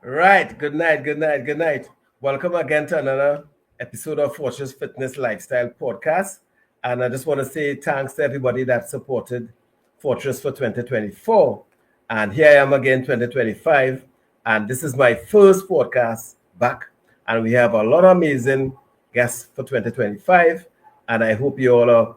Right. Good night. Good night. Good night. Welcome again to another episode of Fortress Fitness Lifestyle Podcast. And I just want to say thanks to everybody that supported Fortress for 2024. And here I am again, 2025. And this is my first podcast back. And we have a lot of amazing guests for 2025. And I hope you all are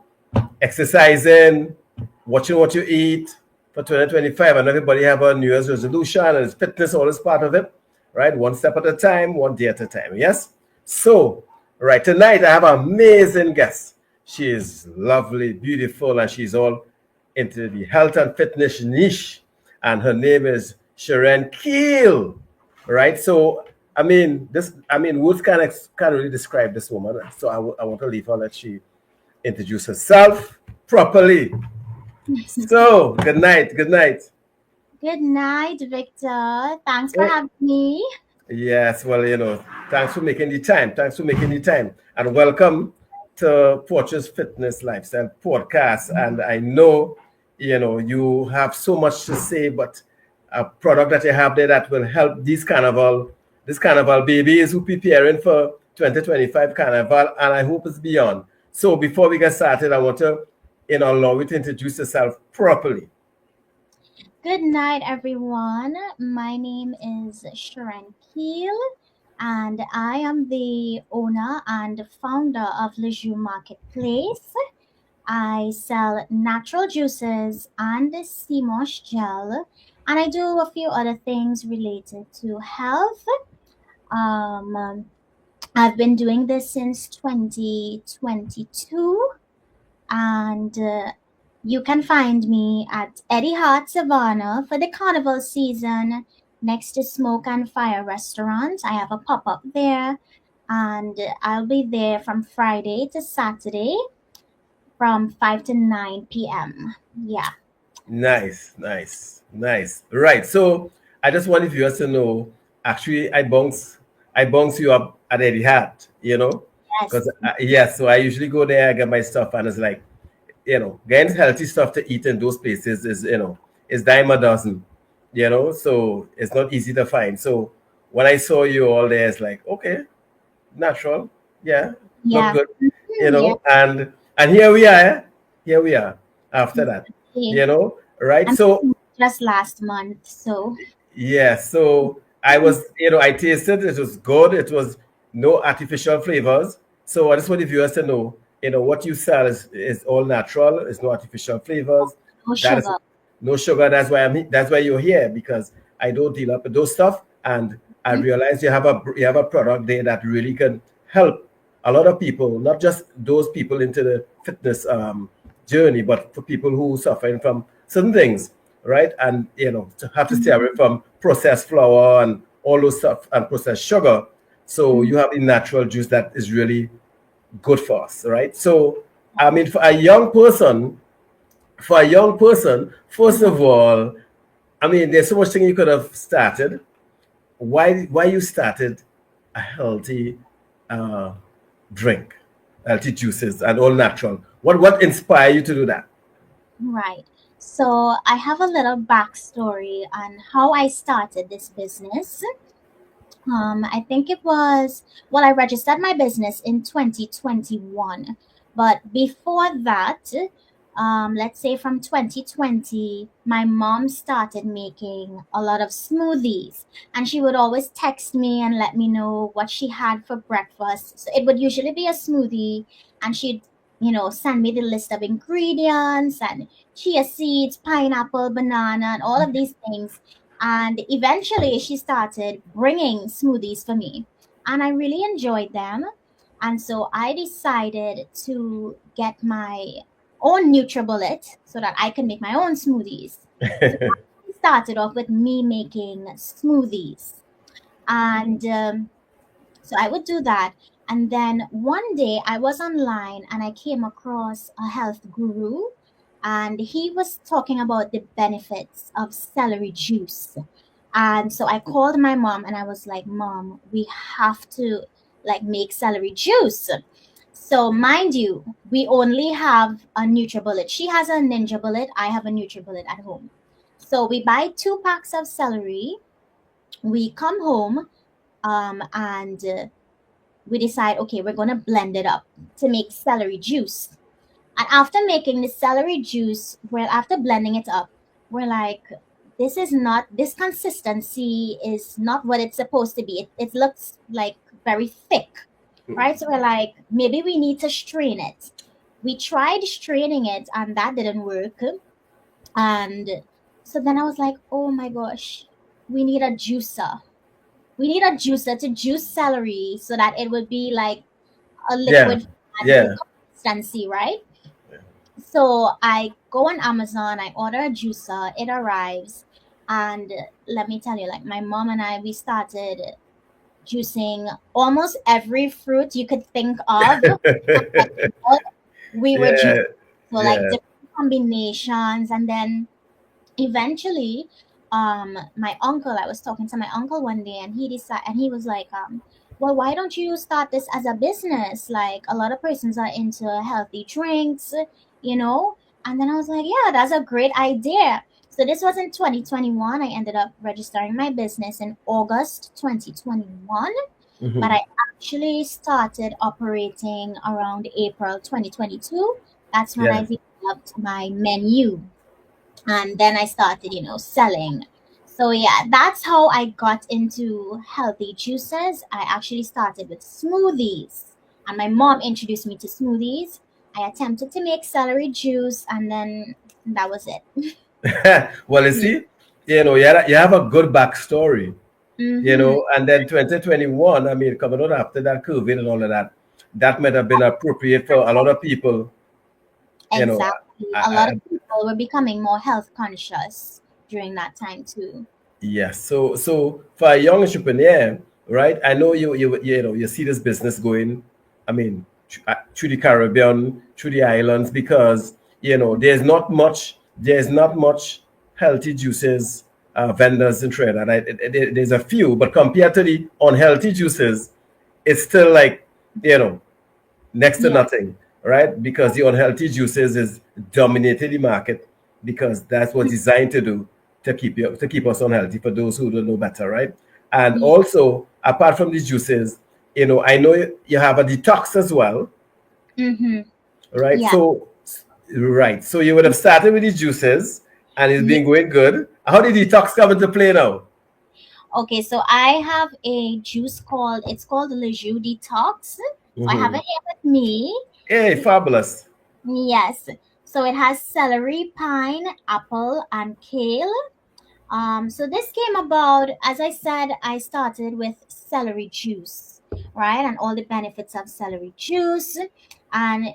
exercising, watching what you eat for 2025, and everybody have a New Year's resolution, and it's fitness all is part of it, right? One step at a time, one day at a time. Yes. So, right tonight I have an amazing guest. She is lovely, beautiful, and she's all into the health and fitness niche. And her name is Sharon Keel. Right. So, words can't really describe this woman. So I want to leave her let she introduce herself properly. So, good night. Good night. Good night, Victor. Thanks for Eh, having me. Yes, well, thanks for making the time. Thanks for making the time. And welcome to Fortress Fitness Lifestyle Podcast. And I know, you have so much to say, but a product that you have there that will help this carnival babies who preparing for 2025 carnival, and I hope it's beyond. So before we get started, I want to, allow you to introduce yourself properly. Good night, everyone. My name is Sharon Keel, and I am the owner and founder of Lejeune Marketplace. I sell natural juices and sea moss gel, and I do a few other things related to health. Um, I've been doing this since 2022, and you can find me at Eddie Hart Savannah for the carnival season next to Smoke and Fire restaurant. I have a pop up there, and I'll be there from Friday to Saturday from 5 to 9 p.m. Yeah. Nice, nice, nice. Right. So I just wanted viewers to know. Actually, I bounce you up at Eddie Hat. Yes. Because yes. So I usually go there, I get my stuff, and it's like, getting healthy stuff to eat in those places is dime a dozen. So it's not easy to find. So when I saw you all there, it's like, okay, natural, yeah, look Yeah. good, Yeah. and here we are. Here we are after that, Okay. right? And So just last month. So, yeah, so I was, I tasted it was good. It was no artificial flavors. So I just want the viewers to know, what you sell is all natural. It's no artificial flavors. no That is sugar. no sugar. That's why you're here, because I don't deal up with those stuff. And I realize you have a product there that really can help a lot of people, not just those people into the fitness journey, but for people who suffering from certain things, right? And to have to stay away from processed flour and all those stuff and processed sugar. So Mhm. you have the natural juice that is really good for us, right? So I mean, for a young person, first of all, I mean, there's so much thing you could have started. Why you started a healthy uh, drink, healthy juices, and all natural? What inspired you to do that? Right. So I have a little backstory on how I started this business. I think it was, well, I registered my business in 2021. But before that, let's say from 2020, my mom started making a lot of smoothies. And she would always text me and let me know what she had for breakfast. So it would usually be a smoothie, and she'd, send me the list of ingredients and chia seeds, pineapple, banana, and all of these things. And eventually, she started bringing smoothies for me, and I really enjoyed them. And so I decided to get my own NutriBullet so that I can make my own smoothies. So I started off with me making smoothies, and so I would do that. And then one day I was online and I came across a health guru, and he was talking about the benefits of celery juice. And so I called my mom and I was like, "Mom, we have to like make celery juice." So mind you, we only have a NutriBullet. She has a Ninja Bullet. I have a NutriBullet at home. So we buy 2 packs of celery, we come home, and we decide, okay, we're gonna blend it up to make celery juice. And after making the celery juice, well, after blending it up, we're like, this consistency is not what it's supposed to be. It looks like very thick, right? So we're like, maybe we need to strain it. We tried straining it, and that didn't work. And so then I was like, oh my gosh, we need a juicer. We need a juicer to juice celery so that it would be like a Yeah, liquid and good yeah. consistency, right? So I go on Amazon, I order a juicer, it arrives, and let me tell you, like my mom and I, we started juicing almost every fruit you could think of. We were juicing, Yeah, so like yeah. different combinations, and then eventually, my uncle, I was talking to my uncle one day, and he was like, well, why don't you start this as a business? Like a lot of persons are into healthy drinks, you know. And then I was like, yeah, that's a great idea. So this was in 2021. I ended up registering my business in August 2021, but Mhm. I actually started operating around April 2022. That's when I Yeah. developed my menu, and then I started, selling. So yeah, that's how I got into healthy juices. I actually started with smoothies, and my mom introduced me to smoothies. I attempted to make celery juice, and then that was it. Well, you Yeah. see, you have a good backstory, Mm-hmm. and then 2021, I mean, coming on after that COVID and all of that, that might have been appropriate for a lot of people, you know. Exactly. I, A lot of I, people were becoming more health conscious during that time too. yes. So for a young entrepreneur, right? I know you see this business going. I mean, through the Caribbean, through the islands, because there's not much healthy juices vendors in Trinidad. There's a few, but compared to the unhealthy juices, it's still like you know next to Yeah. nothing, right? Because the unhealthy juices is dominating the market because that's what's designed to do to keep us unhealthy for those who don't know better, right? And Yeah. also, apart from these juices, I know you have a detox as well, Mm-hmm. right? Yeah. So you would have started with these juices and it's Yeah. been going good. How did detox come into play now? Okay, so I have a juice called the Lejeune Detox. So I have Hmm. it here with me. Hey, fabulous. Yes. So it has celery, pine, apple, and kale. So this came about, as I said, I started with celery juice, right? And all the benefits of celery juice, and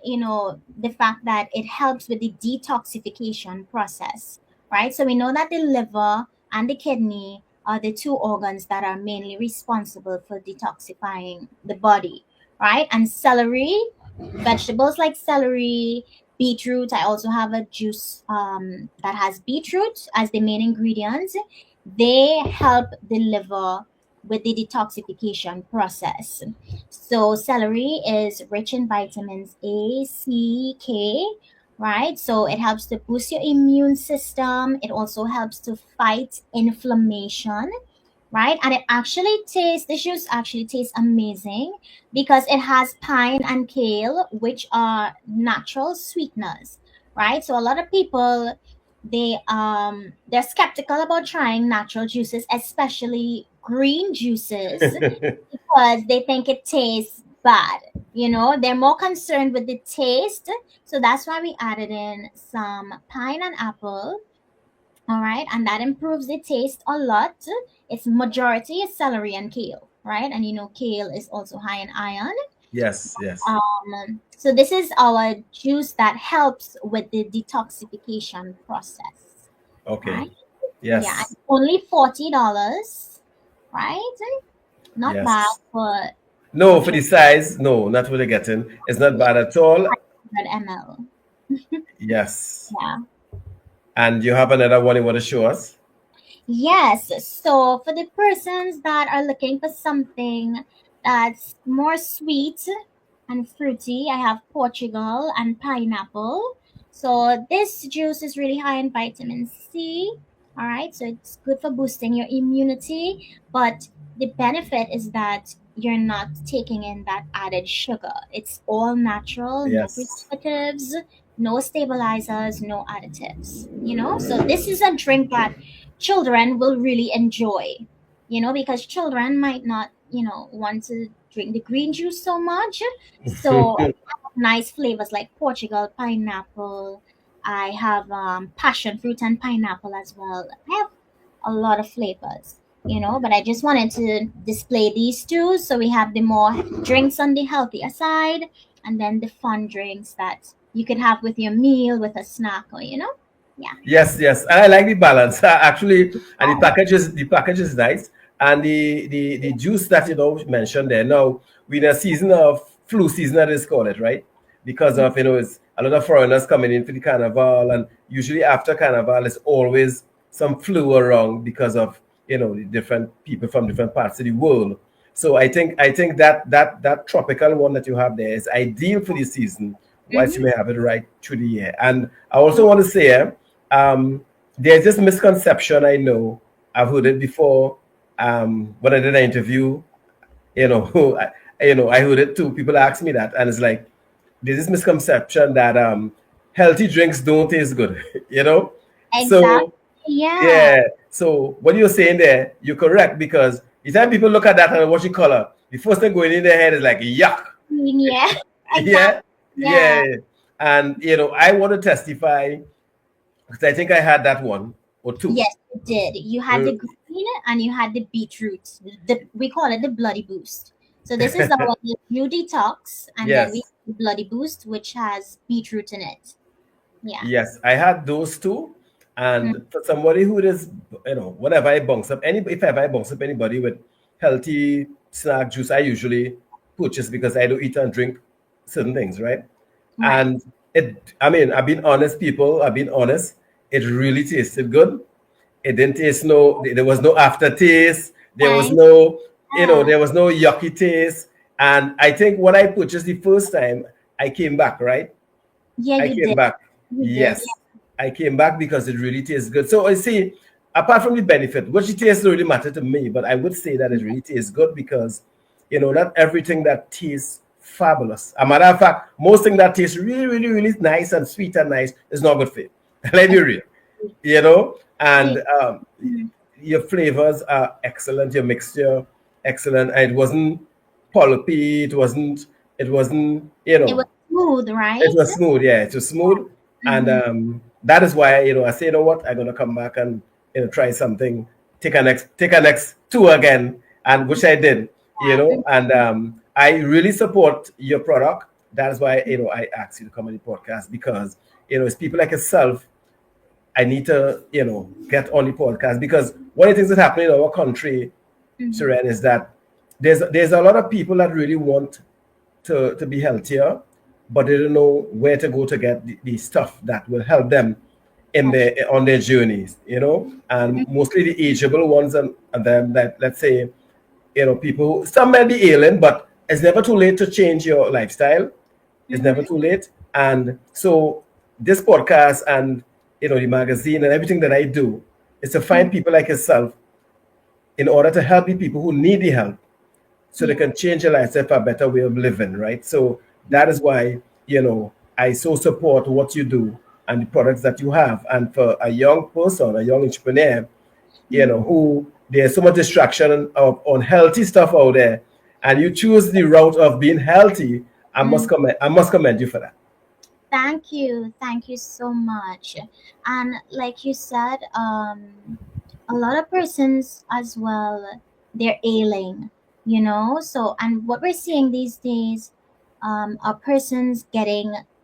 the fact that it helps with the detoxification process, right? So we know that the liver and the kidney are the two organs that are mainly responsible for detoxifying the body, right? And celery, vegetables like celery, beetroot. I also have a juice that has beetroot as the main ingredient. They help the liver with the detoxification process. So celery is rich in vitamins A, C, K, right? So it helps to boost your immune system. It also helps to fight inflammation, right? And the juice actually tastes amazing because it has pine and kale, which are natural sweeteners, right? So a lot of people, they're skeptical about trying natural juices, especially green juices, because they think it tastes bad. They're more concerned with the taste. So that's why we added in some pine and apple. All right, and that improves the taste a lot. Its majority is celery and kale, right? And kale is also high in iron. Yes, yes. So this is our juice that helps with the detoxification process, Okay. right? Yeah, and Yes, only $40, right? Not bad yes. for No, for the size, no, not what you're getting. It's not yeah, bad at all. 500 ml. Yes. Yeah. And you have another one you want to show us? Yes. So for the persons that are looking for something that's more sweet and fruity, I have Portugal and pineapple. So this juice is really high in vitamin C, All right, so it's good for boosting your immunity, but the benefit is that you're not taking in that added sugar. It's all natural, no Yes. preservatives, no stabilizers, no additives. So this is a drink that children will really enjoy. Because children might not, want to drink the green juice so much. So nice flavors like Portugal pineapple. I have passion fruit and pineapple as well. I have a lot of flavors, but I just wanted to display these two. So we have the more drinks on the healthier side, and then the fun drinks that you could have with your meal, with a snack, or. Yeah. Yes, yes, and I like the balance actually, and the package is nice, and the juice that mentioned there. Now we in a season of flu season, that is call it right, because of it's a lot of foreigners coming in for the carnival, and usually after carnival, there's always some flu around because of the different people from different parts of the world. So I think that tropical one that you have there is ideal for this season, whilst you Mm-hmm. may have it right through the year. And I also want to say, um, there's this misconception I know. I've heard it before. When I did an interview, I heard it too. People ask me that, and it's like there's this misconception that healthy drinks don't taste good. you know. Exactly. So Yeah. yeah. So what you're saying there, you're correct, because the time people look at that and watch the color, the first thing going in their head is like yuck. Yeah. Exactly. Yeah, Yeah. yeah. And I want to testify because I think I had that one or two. Yes, you did. You had the Mm. green and you had the beetroot. We call it the bloody boost. So this is our new detox, and then we Yes, have the bloody boost, which has beetroot in it. Yeah. yes, I had those two. And for somebody who is, whenever I bounce up any, if ever I bounce up anybody with healthy snack juice, I usually purchase because I don't eat and drink certain things, right? Right. And I mean, I've been honest, people. I've been honest. It really tasted good. It didn't taste there was no aftertaste. There was Thanks. no, Yeah. there was no yucky taste. And I think when I purchased the first time, I came back, right? Yeah, I you came did. back. You did. Yes, I came back because it really tastes good. So I see, apart from the benefit, which it tastes don't really matter to me, but I would say that it really tastes good because, not everything that tastes fabulous. A matter of fact, most thing that tastes really, really, really nice and sweet and nice is not good for you. Let me real, Yeah. and Mhm. your flavors are excellent, your mixture excellent. And it wasn't pulpy, it wasn't, It was smooth, it right? was smooth, yeah. It was smooth, and Mm-hmm. that is why I say, what, I'm gonna come back and try something, take a next tour again, and which I did, and I really support your product. That is why I asked you to come on the podcast because it's people like yourself I need to get on the podcast because one of the things that happen in our country, Mm-hmm. Sharon, is that there's a lot of people that really want to be healthier, but they don't know where to go to get the stuff that will help them in That's their on their journeys, and mostly the ageable ones, and them that, let's say, people, some may be ailing, but it's never too late to change your lifestyle. It's never mm-hmm. too late. And so this podcast and the magazine and everything that I do is to find people like yourself in order to help the people who need the help so they Yeah. can change their lifestyle for a better way of living, right? So that is why, I so support what you do and the products that you have. And for a young person, a young entrepreneur, who there's so much distraction of unhealthy stuff out there, and you choose the route of being healthy, Mm-hmm. I must commend you for that. Thank you. Thank you so much. And like you said, a lot of persons as well, they're ailing, So, and what we're seeing these days, are persons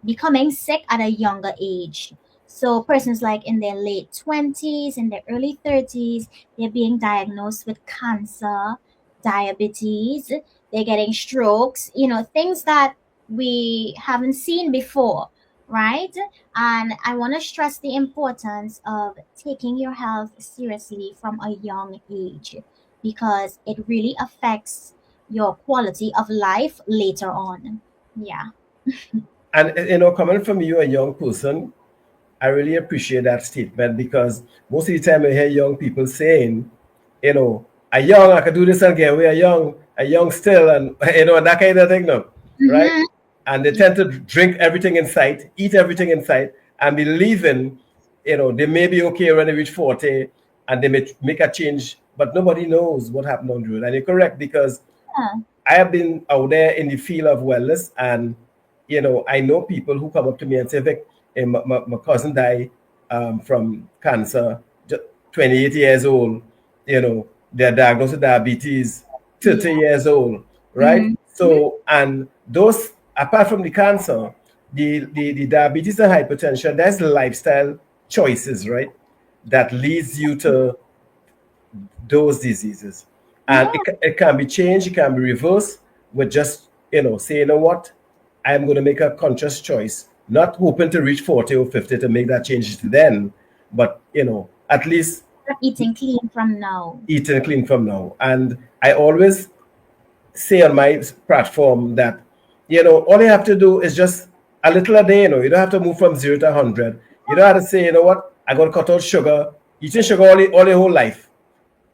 becoming sick at a younger age. So, persons like in their late 20s, in their early 30s, they're being diagnosed with cancer, diabetes, they're getting strokes, things that we haven't seen before, right? And I want to stress the importance of taking your health seriously from a young age because it really affects your quality of life later on. Yeah. And coming from you, a young person, I really appreciate that statement because most of the time I hear young people saying, a young, I could do this and get away, a young still, and that kind of thing, no, right? Mm-hmm. And they tend to drink everything in sight, eat everything in sight, and believing, they may be okay when they reach 40 and they may make a change, but nobody knows what happened on the road. And you're correct because Yeah. I have been out there in the field of wellness, and I know people who come up to me and say, "Vic, my cousin died from cancer, 28 years old. They're diagnosed with diabetes, 30 Yeah. years old, right? Mm-hmm. So, and those apart from the cancer, the diabetes and hypertension, there's lifestyle choices, right? That leads you to those diseases. And Yeah. it can be changed, it can be reversed with just, say, what, I'm going to make a conscious choice, not hoping to reach 40 or 50 to make that change then, but, at least Start eating clean from now. eating clean from now. And I always say on my platform that, all you have to do is just a little a day, you don't have to move from 0 to 100. You don't have to say, what, I got to cut out sugar, eating sugar all your whole life.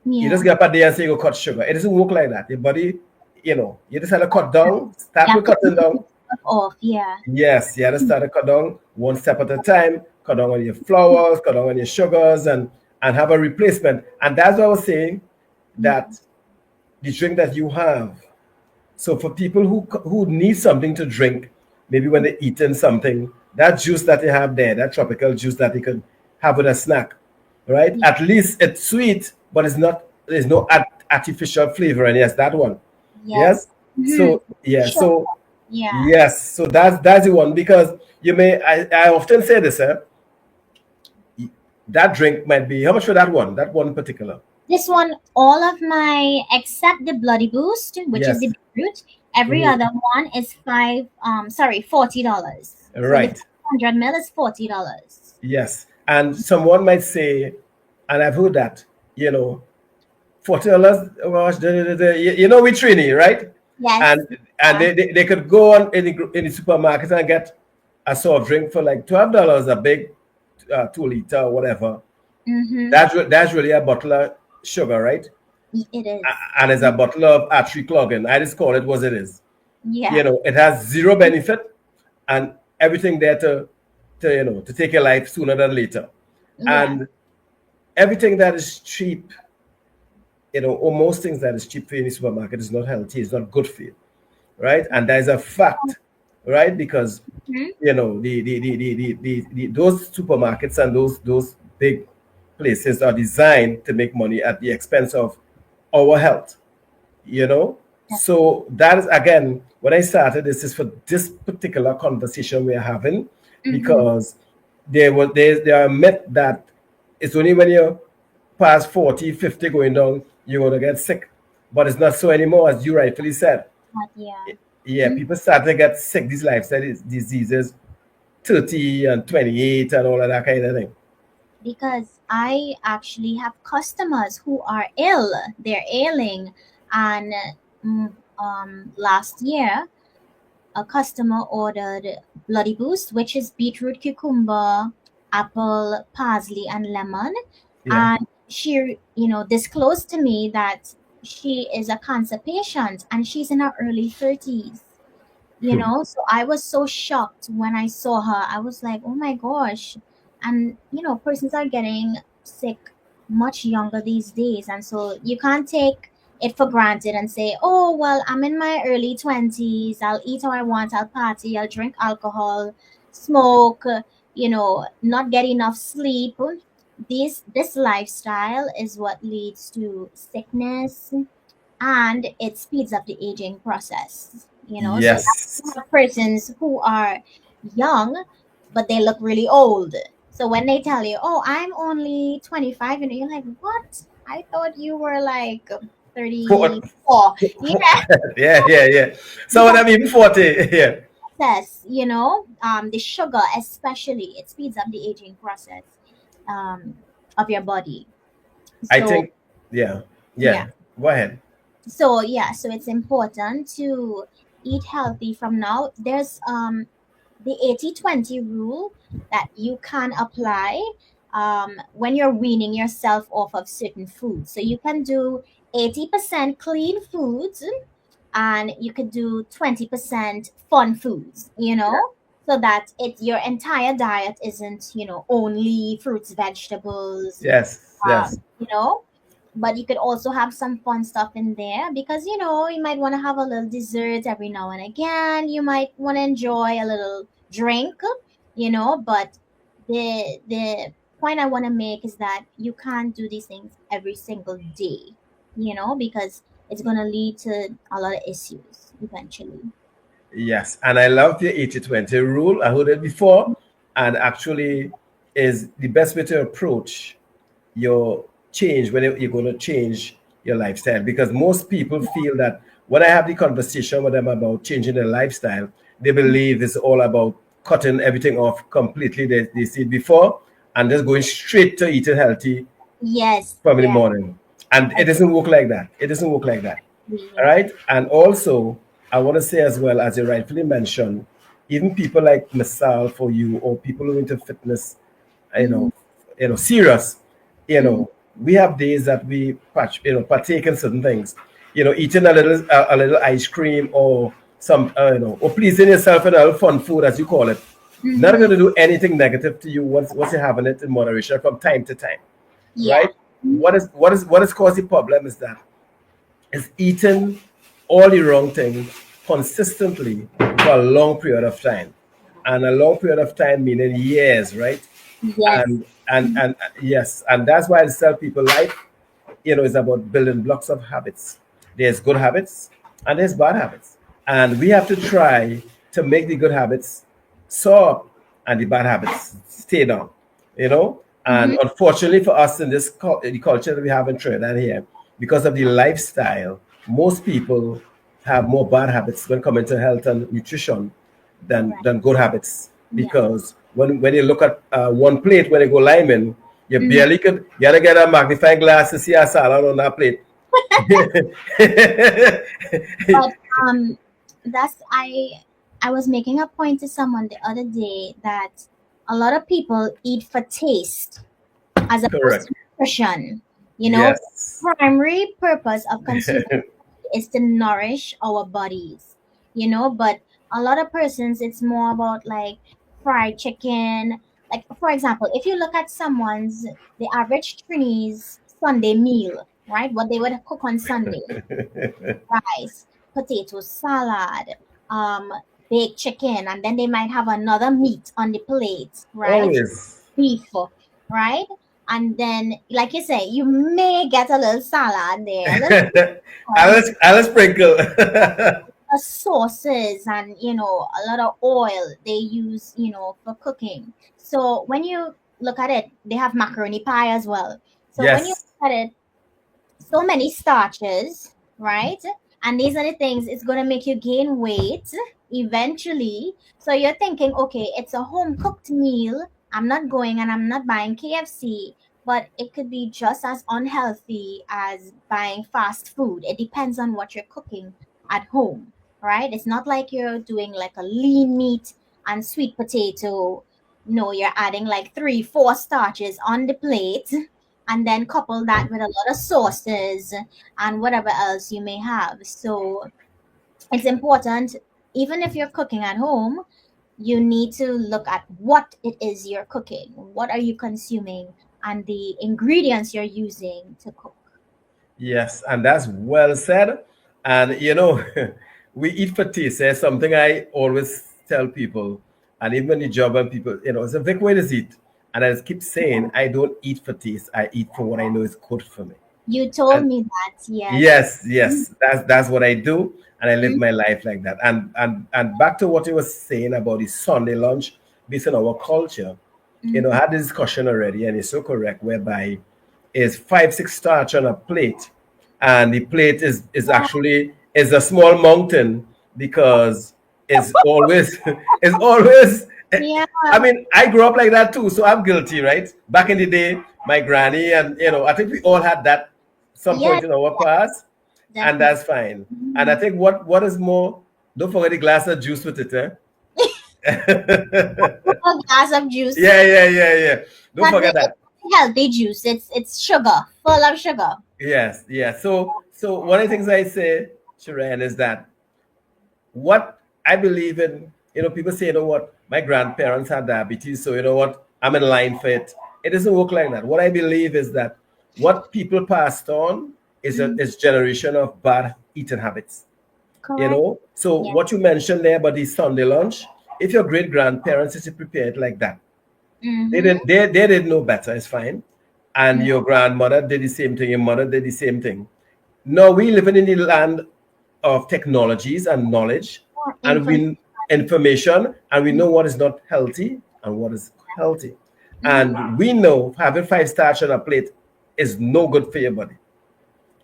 You just Yeah. get up a day and say you go cut sugar. It doesn't work like that. Your body, you just have to cut down, start Yeah. with cutting down. Off. Yeah. Yes, you have to start to cut down one step at a time, cut down on your flours, cut down on your sugars, and have a replacement. And that's what I was saying, that the drink that you have. So for people who need something to drink, maybe when they're eating something, that juice that they have there, that tropical juice that they could have with a snack, right? Yeah. At least it's sweet, but it's not. There's no artificial flavor, and yes, that one. Yes. Yes. Mm-hmm. So yeah. Sure. So Yeah. yes. So that's the one because you may. I often say this. That drink might be how much for that one? That one particular. This one, all of my except the Bloody Boost, which is Yes. the beetroot, every Mhm. other one is $40. So the Right. 500 ml is $40. Yes. And someone might say, and I've heard that, $40. Oh gosh, we Trini, right? Yes. And they could go on in the supermarket and get a soft drink for like $12, a big 2 liter or whatever. Mm-hmm. That's really a bottle of sugar, right? It is. And it's a bottle of artery clogging. I just call it what it is. Yeah. It has zero benefit and everything there to take your life sooner than later. Yeah. And everything that is cheap, or most things that is cheap for you in the supermarket is not healthy, it's not good for you, right? And that is a fact, right? Because Mhm. those supermarkets and those big places are designed to make money at the expense of our health, so that is again when I started this is for this particular conversation we're having, Mm-hmm. because there are a myth that it's only when you're past 40, 50 going down you're going to get sick, but it's not so anymore, as you rightfully said. But yeah. Yeah, people start to get sick, these lifestyle diseases, 30 and 28 and all of that kind of thing. Because I actually have customers who are ill. They're ailing, and last year a customer ordered Bloody Boost, which is beetroot, cucumber, apple, parsley, and lemon. Yeah. And she, disclosed to me that she is a cancer patient and she's in her early 30s. So I was so shocked when I saw her. I was like, oh my gosh. And, persons are getting sick much younger these days. And so you can't take it for granted and say, oh, well, I'm in my early 20s. I'll eat how I want. I'll party. I'll drink alcohol, smoke, not get enough sleep. This lifestyle is what leads to sickness, and it speeds up the aging process. So Yes. that's persons who are young, but they look really old. So when they tell you, "Oh, I'm only 25," and you're like, "What? I thought you were like For- 34." Yeah, yeah. So what I mean 40, yeah. process. The sugar, especially, it speeds up the aging process um, of your body. I So think, yeah, yeah. go ahead. So it's important to eat healthy from now. There's the 80-20 rule that you can apply when you're weaning yourself off of certain foods. So you can do 80% clean foods and you could do 20% fun foods, so that your entire diet isn't, only fruits, vegetables, Yes, uh, yes. you know, but you could also have some fun stuff in there because you might want to have a little dessert every now and again. You might want to enjoy a little drink, but the point I want to make is that you can't do these things every single day, because it's going to lead to a lot of issues eventually. Yes, and I love the 80-20 rule. I heard it before, and actually is the best way to approach your change when you're going to change your lifestyle. Because most people feel that when I have the conversation with them about changing their lifestyle, they believe it's all about cutting everything off completely. They see it before and just going straight to eating healthy Yes, from the yes, morning. And it doesn't work like that. It doesn't work like that. All yeah. right. And also, I want to say as well, as you rightfully mentioned, even people like myself or you or people who are into fitness, you Mhm, know, serious, mhm. we have days that we partake in certain things, eating a little ice cream or some, or pleasing yourself in a little fun food, as you call it. Not going Mhm. to do anything negative to you once you're having it in moderation from time to time, Yeah. right? Mhm. What is causing the problem is that is eating all the wrong things consistently for a long period of time. And a long period of time meaning years, right? Yes. And yes, and that's why I tell people life, is about building blocks of habits. There's good habits and there's bad habits. And we have to try to make the good habits soar and the bad habits stay down, And Mhm. unfortunately for us in the culture that we have in Trinidad here, because of the lifestyle, most people have more bad habits when coming to health and nutrition than Correct. than good habits. Yes. Because when you look at one plate when you go liming, you Mhm. barely could you gotta get a magnifying glass to see a salad on that plate. But that's I was making a point to someone the other day that a lot of people eat for taste as opposed Correct. to nutrition. The Yes. primary purpose of consuming is to nourish our bodies, but a lot of persons it's more about like fried chicken. Like for example, if you look at someone's the average Trini's Sunday meal, right? What they would cook on Sunday: rice, potato salad, um, baked chicken, and then they might have another meat on the plate, right? Always. Beef, right? And then, like you say, you may get a little salad there, a little corn, Alice Sprinkle. sauces, and a lot of oil they use, for cooking. So when you look at it, they have macaroni pie as well. So when you Yes. look at it, so many starches, right? And these are the things it's going to make you gain weight eventually. So you're thinking, okay, it's a home cooked meal. I'm not going and I'm not buying KFC, but it could be just as unhealthy as buying fast food. It depends on what you're cooking at home, right? It's not like you're doing like a lean meat and sweet potato. No, you're adding like three, four starches on the plate and then couple that with a lot of sauces and whatever else you may have. So it's important, even if you're cooking at home, you need to look at what it is you're cooking. What are you consuming and the ingredients you're using to cook. Yes, and that's well said. And we eat for taste. It's something I always tell people, and even the job and people, it's a big way to eat. And I just keep saying, I don't eat for taste. I eat for what I know is good for me. You told And me that, yes. yes, yes, that's what I do, and I live Mhm, my life like that. And back to what you were saying about the Sunday lunch, based on our culture, I mhm. had this discussion already, and it's so correct, whereby is 5 6 starch on a plate, and the plate is actually is a small mountain because it's always it's always. Yeah, I mean, I grew up like that too, so I'm guilty, right? Back in the day, my granny and I think we all had that some yes, point in our past, and definitely. that's fine. And I Mhm. think what is more, don't forget the glass of juice with it, eh? A glass of juice. Yeah. Don't But forget it's that. healthy juice. It's sugar, full of sugar. Yes. So one of the things I say, Sharon, is that what I believe in, people say, what, my grandparents had diabetes, so you know what, I'm in line for it. It doesn't work like that. What I believe is that what people passed on Mm, is generation of bad eating habits. correct. So Yeah. what you mentioned there about the Sunday lunch, if your great grandparents used to prepare it like that, Mm-hmm. they didn't know better, it's fine. And your grandmother did the same thing, your mother did the same thing. No, we living in the land of technologies and knowledge, More and we information, and we know what is not healthy and what is healthy. Mm-hmm. And we know having five starch on a plate is no good for your body,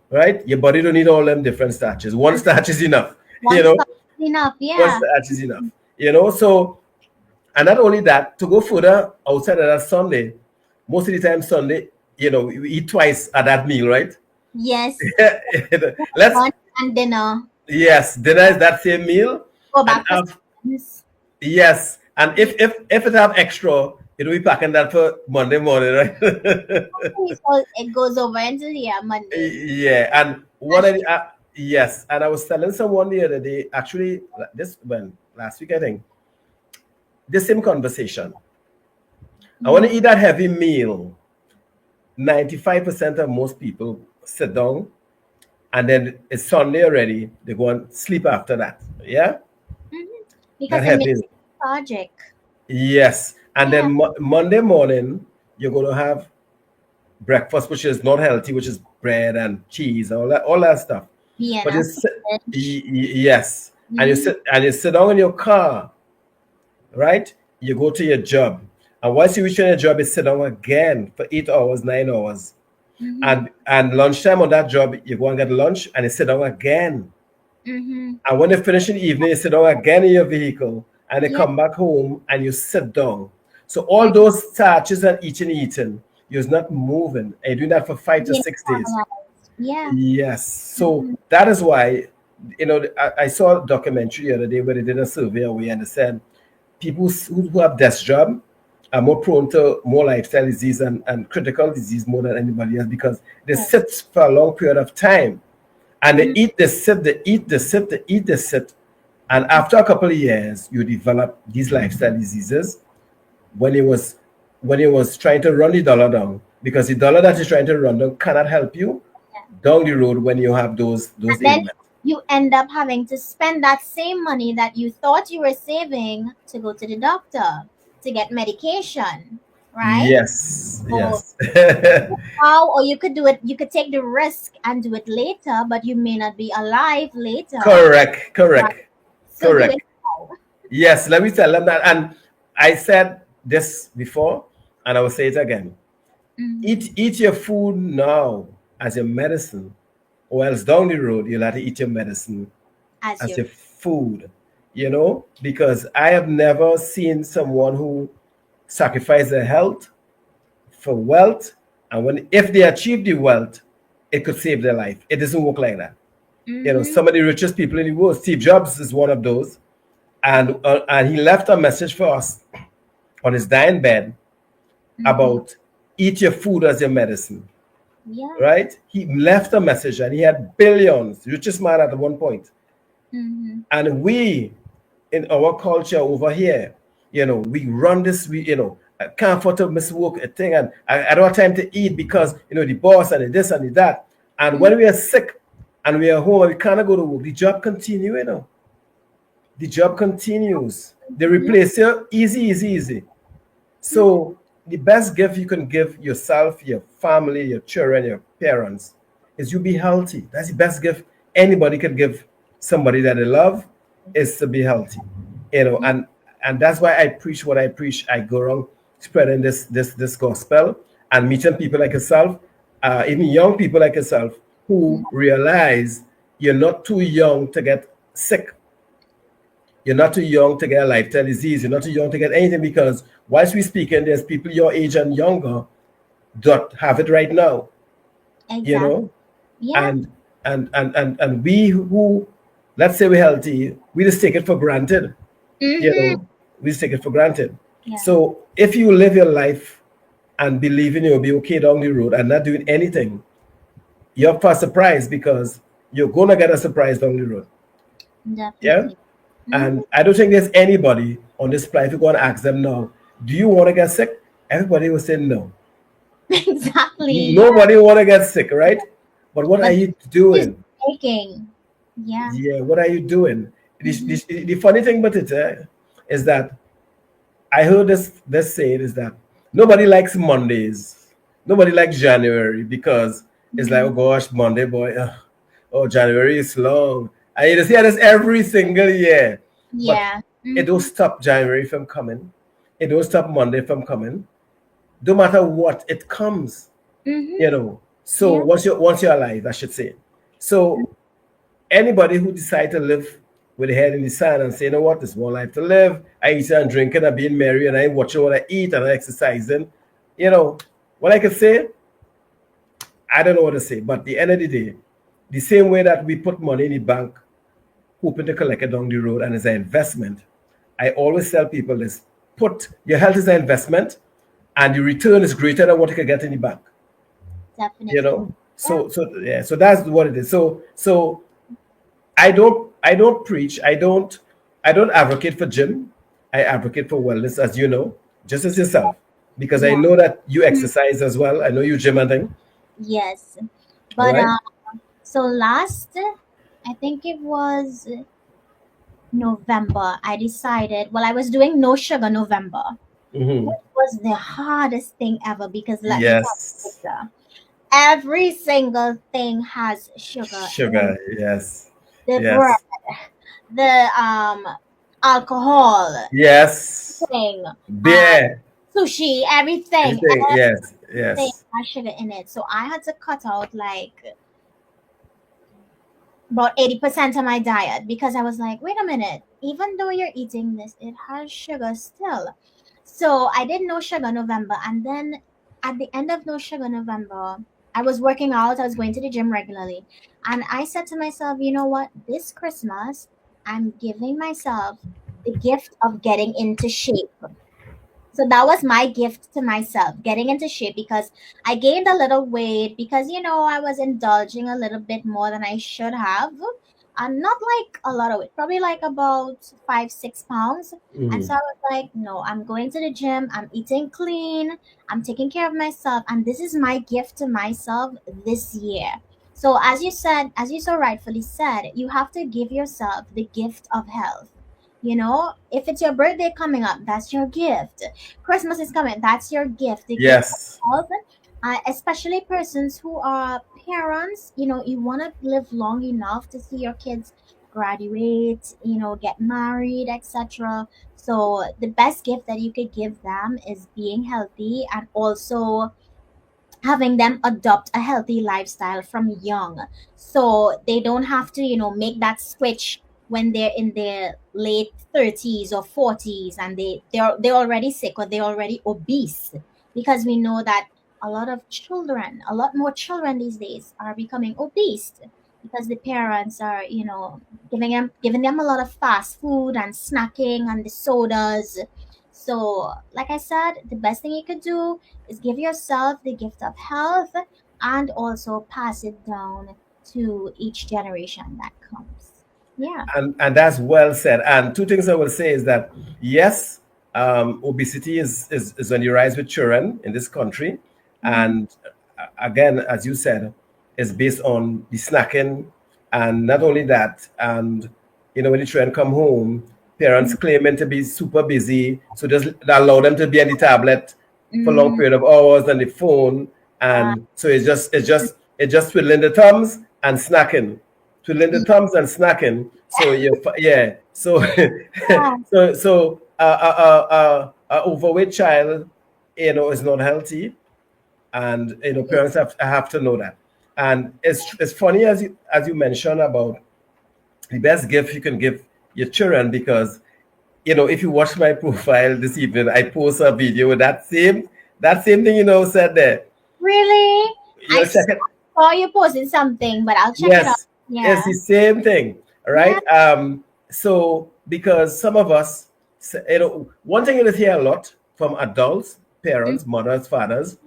right? Your body don't need all them different starches. One starch is enough, you One know. stop is enough. One Yeah. starch is enough, So, and not only that, to go further outside of that Sunday, most of the time Sunday, we eat twice at that meal, right? Yes. Let's Lunch and dinner. Yes, dinner is that same meal, Go and back for something. yes, and if it have extra, it'll be packing that for Monday morning, right? So it goes over into the Monday. Yeah, and That's yes, and I was telling someone the other day, actually, this when last week I think, the same conversation. I want to true. eat that heavy meal. 95% of most people sit down, and then it's Sunday already. They go and sleep after that. Yeah, Mm-hmm. that Because it heavy. makes it lethargic. Yes, and Yeah. then Monday morning you're going to have breakfast, which is not healthy, which is bread and cheese and all that stuff. But Vienna it's sausage. yes, and Mm-hmm. you sit down in your car, right? You go to your job, and once you reach your job, you sit down again for 8 hours, 9 hours, Mm-hmm. and lunchtime on that job, you go and get lunch, and you sit down again. Mm-hmm. And when you finish in the evening, you sit down again in your vehicle and you Yeah. come back home and you sit down. So all Yeah. those starches and eating, you're not moving. And you're doing that for 5 to 6 days. Caramelized. Yeah. Yes. So Mm-hmm. that is why, I saw a documentary the other day where they did a survey away and they said people who have desk job are more prone to more lifestyle disease and critical disease more than anybody else because they sit for a long period of time and they Mm-hmm. eat, they sit, they eat, they sit, they eat, they sit. And after a couple of years, you develop these lifestyle diseases when he was trying to run the dollar down. Because the dollar that he's trying to run down cannot help you down the road when you have those And then ailments. you end up having to spend that same money that you thought you were saving to go to the doctor to get medication, right? Yes, So yes. how, or you could do it, you could take the risk and do it later, but you may not be alive later. Correct, Right. correct, So do correct. it now. Yes, let me tell them that. And I said this before, and I will say it again. Mhm. Eat your food now as your medicine, or else down the road you'll have to eat your medicine As as your your food. Because I have never seen someone who sacrificed their health for wealth, and when if they achieve the wealth, it could save their life. It doesn't work like that. mm-hmm. Some of the richest people in the world, Steve Jobs is one of those, and he left a message for us on his dying bed Mm-hmm. about eat your food as your medicine, Yeah. right? He left a message and he had billions, richest man at one point. Mm-hmm. And we, in our culture over here, we run this, I can't afford to miss work, a thing, and I don't have time to eat because, the boss and the this and the that. And Mm-hmm. when we are sick and we are home and we cannot go to work, the job continue. The job continues. They Yeah. replace you easy, easy, easy. Mm-hmm. So the best gift you can give yourself, your family, your children, your parents is you be healthy. That's the best gift anybody can give somebody that they love is to be healthy. Yeah. And that's why I preach what I preach. I go around spreading this gospel and meeting people like yourself, even young people like yourself who realize you're not too young to get sick. You're not too young to get a lifestyle disease. You're not too young to get anything because whilst we speaking, there's people your age and younger that have it right now, you Exactly. know, Yeah. and we who, let's say we're healthy, we just take it for granted, you Mm-hmm. know. We just take it for granted. Yeah. So if you live your life and believing you'll be okay down the road and not doing anything, you're up for a surprise because you're gonna get a surprise down the road. Yeah. Definitely. Hmm. And I don't think there's anybody on this planet, if you go and ask them now, do you want to get sick? Everybody will say no. Exactly. Yeah. Nobody want to get sick, right? But what are But you who's doing? taking? Yeah. Yeah, what are you doing? Hmm. The funny thing about it is that I heard this saying is that nobody likes Mondays. Nobody likes January because it's like, oh Hmm. gosh, Monday boy, oh January is long. I just hear this every single year. But Yeah. it don't Hmm. stop January from coming. It don't stop Monday from coming. No matter what, it comes, Hmm. you know. So Yeah. once you're alive, I should say. So anybody who decide to live with their head in the sand and say, you know what, there's one life to live. I eat and drinking and being merry and I watching what I eat and I exercising. You know, what I can say, I don't know what to say. But at the end of the day, the same way that we put money in the bank, hoping to collect it down the road and as an investment, I always tell people this: put your health as an investment, and the return is greater than what you can get in the bank. You Definitely. know, Yeah. so yeah, so that's what it is. So I don't preach. I don't advocate for gym. I advocate for wellness, as you know, just as yourself, because I Yeah. know that you Mhm. exercise as well. I know you gym and thing. Yes. All But right. so last, I think it was November, I decided, well, I was doing no sugar November, Mm-hmm. which was the hardest thing ever because let me tell you, Yes. Victor, every single thing has sugar in Sugar. it. Yes. The bread, Yes. the alcohol, Yes. thing, uh, Beer. sushi, everything, Everything. Yes. everything Yes. has sugar in it. So I had to cut out like about 80% of my diet because I was like, wait a minute, even though you're eating this, it has sugar still. So I did no sugar November. And then at the end of no sugar November, I was working out, I was going to the gym regularly. And I said to myself, you know what? This Christmas, I'm giving myself the gift of getting into shape. So that was my gift to myself, getting into shape because I gained a little weight because I was indulging a little bit more than I should have. And not like a lot of weight, probably like about 5, 6 pounds. And Mm. so I was like, no, I'm going to the gym, I'm eating clean, I'm taking care of myself, and this is my gift to myself this year. So as you said, as you so rightfully said, you have to give yourself the gift of health. If it's your birthday coming up, that's your gift. Christmas is coming. That's your gift, the gift of Yes. health. Especially persons who are parents, you want to live long enough to see your kids graduate, get married, etc. So the best gift that you could give them is being healthy and also having them adopt a healthy lifestyle from young so they don't have to make that switch when they're in their late 30s or 40s and they're already sick or they're already obese because we know that a lot more children these days are becoming obese because the parents are giving them a lot of fast food and snacking and the sodas. So like I said, the best thing you could do is give yourself the gift of health and also pass it down to each generation that comes. Yeah. And that's well said. And two things I will say is that yes, obesity is on the rise with children in this country, Mm-hmm. and again, as you said, is based on the snacking, and not only that, and when the children come home, parents claiming to be super busy, so just allow them to be on the tablet for a long Mm, period of hours and the phone, yeah. and so it's just twiddling the thumbs and snacking, twiddling the Yeah. thumbs and snacking. So yeah. So Yeah. a overweight child, is not healthy, and parents have to know that. And it's funny as you mentioned about the best gift you can give your children because if you watch my profile this evening, I post a video with that same thing said there. Really? I Check it. saw you posting something, but I'll check it out. Yes, it's Yeah. the same thing, Yeah. right? So because some of us So, one thing you hear a lot from adults, parents, mothers, fathers,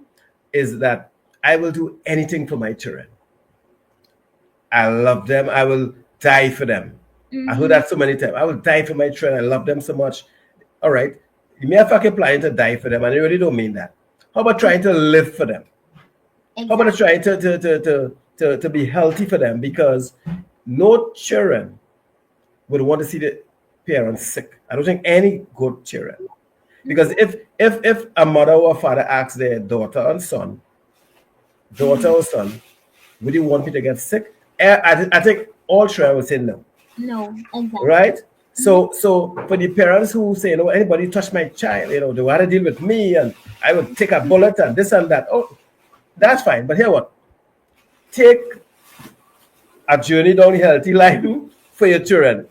is that I will do anything for my children. I love them. I will die for them. I heard Mm-hmm. that so many times. I will die for my children. I love them so much. All right. You may have fucking planning to die for them, and I really don't mean that. How about trying to live for them? How about Exactly. trying to be healthy for them? Because no children would want to see the parents sick. I don't think any good children. Because Mm-hmm. if a mother or a father asks their daughter Mm-hmm. or son, would you want me to get sick? I think all children would say no, No, exactly. right? Mm-hmm. So for the parents who say, anybody touch my child, they want to deal with me and I would take a bullet and this and that. Oh, that's fine. But here what? Take a journey down the healthy line for your children.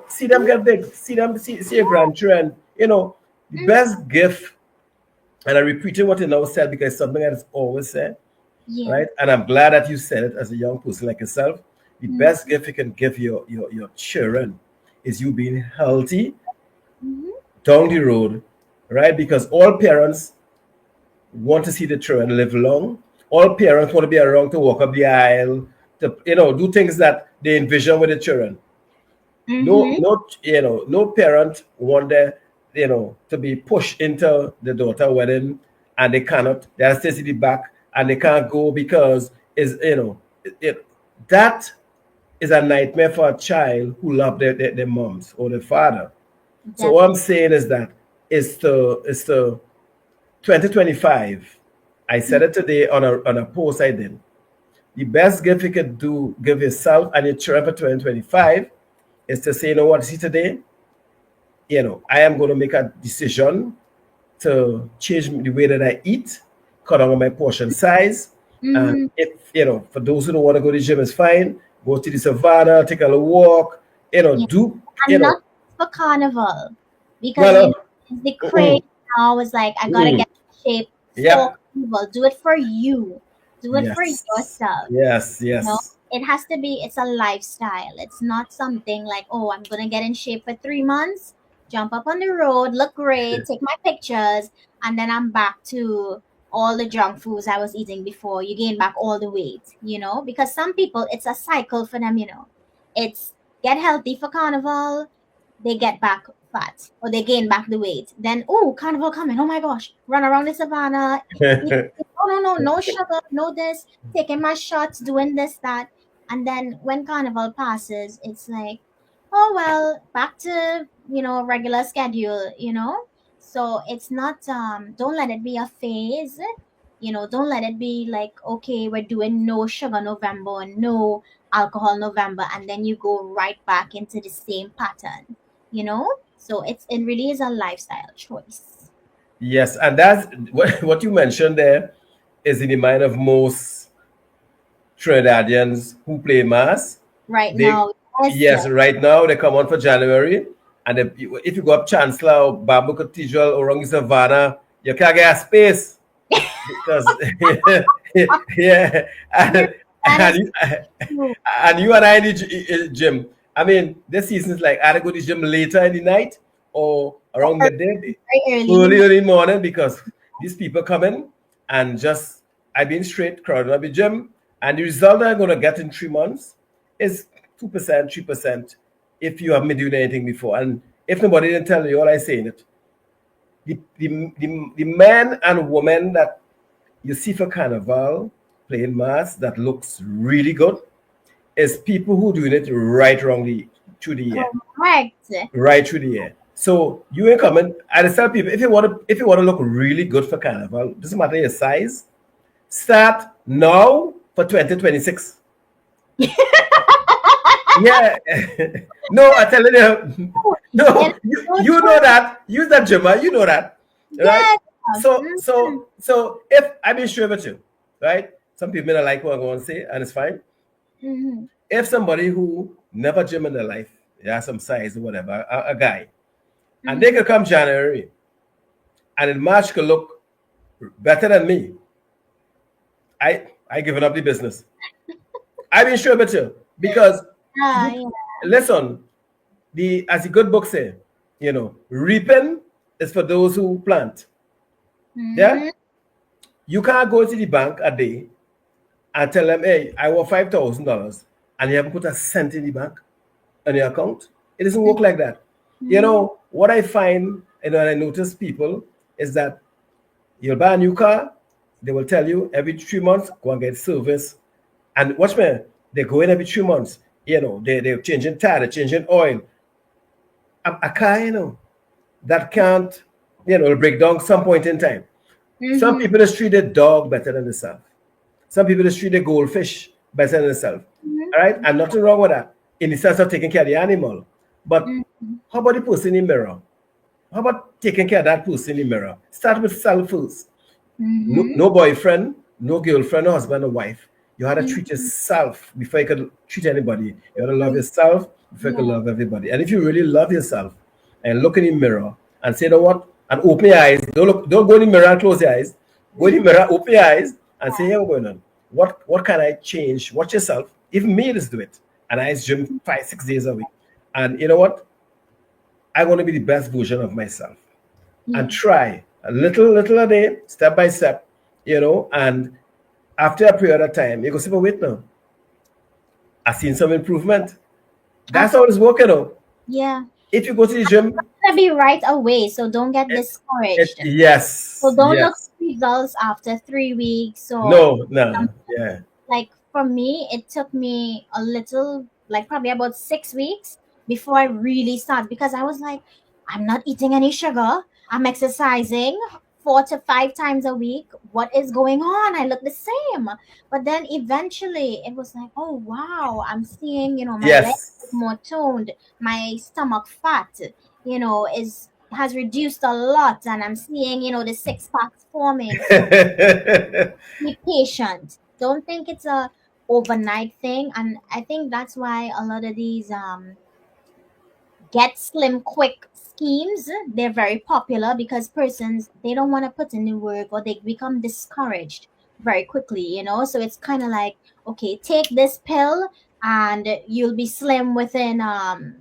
See them get big, see your grandchildren. The Mm-hmm. best gift, and I'm repeating what you now said because it's something that is always said, Yeah. right? And I'm glad that you said it as a young person like yourself. The best Mm-hmm. gift you can give your children is you being healthy Mm-hmm. down the road, right? Because all parents want to see the children live long. All parents want to be around to walk up the aisle, to do things that they envision with the children. No, Mm-hmm. no parent want their, to be pushed into the daughter wedding and they cannot. They are still the back and they can't go because that is a nightmare for a child who love their moms or their father. So what I'm Definitely. saying is that it's the 2025. I said it today on a post I did. The best gift you could give yourself and your children for 2025 is to say, what, see today, I am going to make a decision to change the way that I eat, cut down on my portion size. And Mm-hmm. if, for those who don't want to go to the gym, it's fine. Go to the savannah, take a little walk, Yeah. do, And not for carnival. Because well, it's the craze mm-mm, now is like I gotta mm-mm. get in shape for Yep. carnival. Do it for you. Do it for Yes. yourself. Yes. You know, Yes. it has to be, it's a lifestyle. It's not something like, oh, I'm gonna get in shape for 3 months, jump up on the road, look great, take my pictures, and then I'm back to all the junk foods I was eating before. You gain back all the weight, because some people, it's a cycle for them. It's get healthy for carnival, they get back fat or they gain back the weight. Then, oh, carnival coming, oh my gosh, run around the savannah, eat, oh no, no, no sugar, no this, taking my shots, doing this, that. And then when carnival passes, it's like, oh well, back to, regular schedule. So it's not, don't let it be a phase. Don't let it be like, okay, we're doing no sugar November and no alcohol November, and then you go right back into the same pattern, So it really is a lifestyle choice. Yes, and that's what you mentioned there is in the mind of most Trinidadians who play mass. Right They now, yes. Yes, right now they come on for January, and if you go up Chancellor or Bamboo Cathedral or Rongi Savannah, you can't get a space because yeah, That and is you, true. and you and I in the gym. I mean, this season is like either go to the gym later in the night or around midday, Very early in the early morning. morning because these people come in and just I've been straight crowded up the gym, and the result I'm gonna get in 3 months is 2%, 3% if you haven't been doing anything before. And if nobody didn't tell you, all I saying it. The men and women that you see for carnival playing mass that looks really good is people who doing it right through the year. Correct. Right through the year. So you ain't coming. I just tell people if you want to look really good for carnival, doesn't matter your size, start now for 2026. Yeah. No, I tell you, And no, so you know true. that. Use that, Gemma. You know that, right? Yes. So, Mhm. so, so, if I be sure with you, right? Some people may not like what I'm going to say, and it's fine. Mhm. If somebody who never gym in their life, they have some size or whatever, a guy, and they Mhm. could come January, and in March could look better than me, I given up the business. I been sure with you because Ah, you yeah. listen. As the good book say. Reaping is for those who plant. Yeah, Mm-hmm. you can't go to the bank a day and tell them, hey, I want $5,000, and you haven't put a cent in the bank on your account. It doesn't work like that. Mm-hmm. What I find, and I notice people is that you'll buy a new car, they will tell you every 3 months, go and get service. And watch me, they go in every 3 months. They're changing tire, they're changing oil. A car, that can't, break down some point in time. Some Mm-hmm. people just treat a dog better than themselves. Some people just treat a goldfish better than themselves. All right? And nothing wrong with that in the sense of taking care of the animal. But Mm-hmm. how about the person in the mirror? How about taking care of that person in the mirror? Start with self first. No, Mm-hmm. no boyfriend, no girlfriend, no husband or wife. You had to treat Mm-hmm. yourself before you could treat anybody. You had to love yourself before you could Yeah. love everybody. And if you really love yourself and look in the mirror and say, you know what? And open your eyes. Don't go in the mirror and close your eyes. Go in the mirror, open your eyes and say, hey, what's going on? What can I change? Watch yourself. Even me, just do it. And I gym 5, 6 days a week. And you know what? I want to be the best version of myself and Yeah. try a little a day, step by step, and after a period of time, you go say, but wait now, I've seen some improvement. That's how Absolutely. it's working out. Yeah. If you go to the gym, Gonna be right away, so don't get it, discouraged. So yes, don't look yes. for results after 3 weeks or No, no, yeah. like for me, it took me a little, like probably about 6 weeks before I really started because I was like, I'm not eating any sugar. I'm exercising 4 to 5 times a week. What is going on? I look the same. But then eventually it was like, oh wow, I'm seeing, my legs look Yes. more toned, my stomach fat, is has reduced a lot and I'm seeing, the six packs forming. So be patient. Don't think it's a overnight thing. And I think that's why a lot of these get slim quick schemes, they're very popular because persons, they don't want to put in the work or they become discouraged very quickly, so it's kind of like, okay, take this pill and you'll be slim within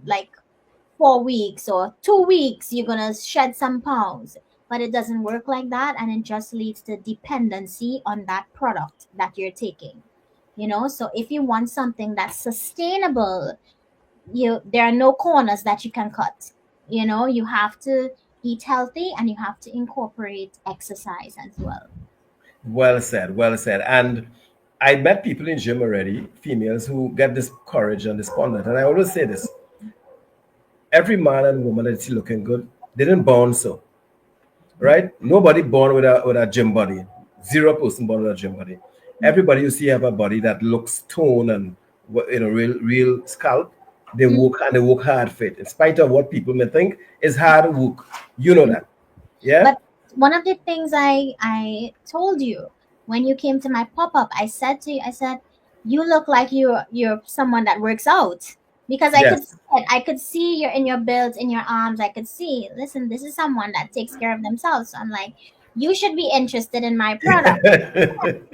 like 4 weeks or 2 weeks, you're gonna shed some pounds. But it doesn't work like that, and it just leads to dependency on that product that you're taking. So if you want something that's sustainable, there are no corners that you can cut. You have to eat healthy and you have to incorporate exercise as well. Well said, well said. And I met people in gym already, females who get this courage and despondent. And I always say this: every man and woman that is looking good, they didn't born so. Right? Nobody born with a gym body. Zero person born with a gym body. Everybody you see have a body that looks toned and real scalp. They Mm. work and they work hard for it. In spite of what people may think is hard work. You know that. Yeah? But one of the things I told you when you came to my pop-up, I said to you, I said, you look like you're someone that works out. Because I could Yes. see it. I could see you're in your build, in your arms. I could see, listen, this is someone that takes care of themselves. So I'm like, you should be interested in my product. And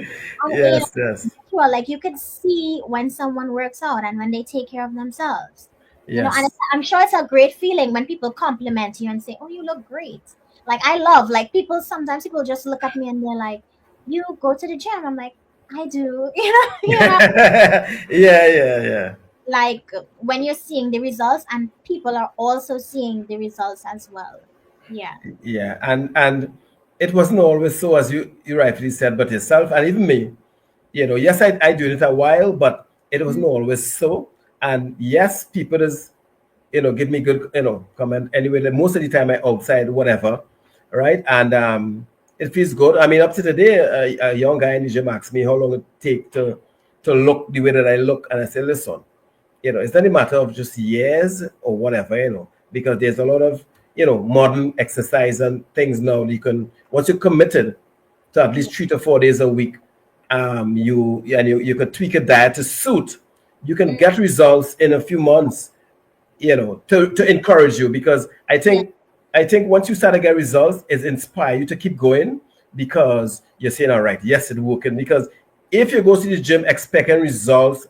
Yes, yes. sure, like you could see when someone works out and when they take care of themselves. And Yes. I'm sure it's a great feeling when people compliment you and say, "Oh, you look great." Like I love, like people sometimes people just look at me and they're like, "You go to the gym?" I'm like, "I do." Yeah, yeah, yeah. Like when you're seeing the results and people are also seeing the results as well. Yeah. Yeah. And it wasn't always so as you rightfully said, but yourself and even me. Yes, I do it a while, but it wasn't always so. And yes, people is, give me good, comment anyway. Most of the time I outside, whatever, right? And it feels good. I mean, up to today, a young guy in the gym asked me how long it take to look the way that I look, and I said, listen, it's not a matter of just years or whatever, because there's a lot of, modern exercise and things now. You can once you're committed to at least 3 to 4 days a week, you could tweak a diet to suit. You can get results in a few months, to encourage you because Yeah. I think once you start to get results, it inspire you to keep going because you're saying, all right, yes, it's working. Because if you go to the gym expecting results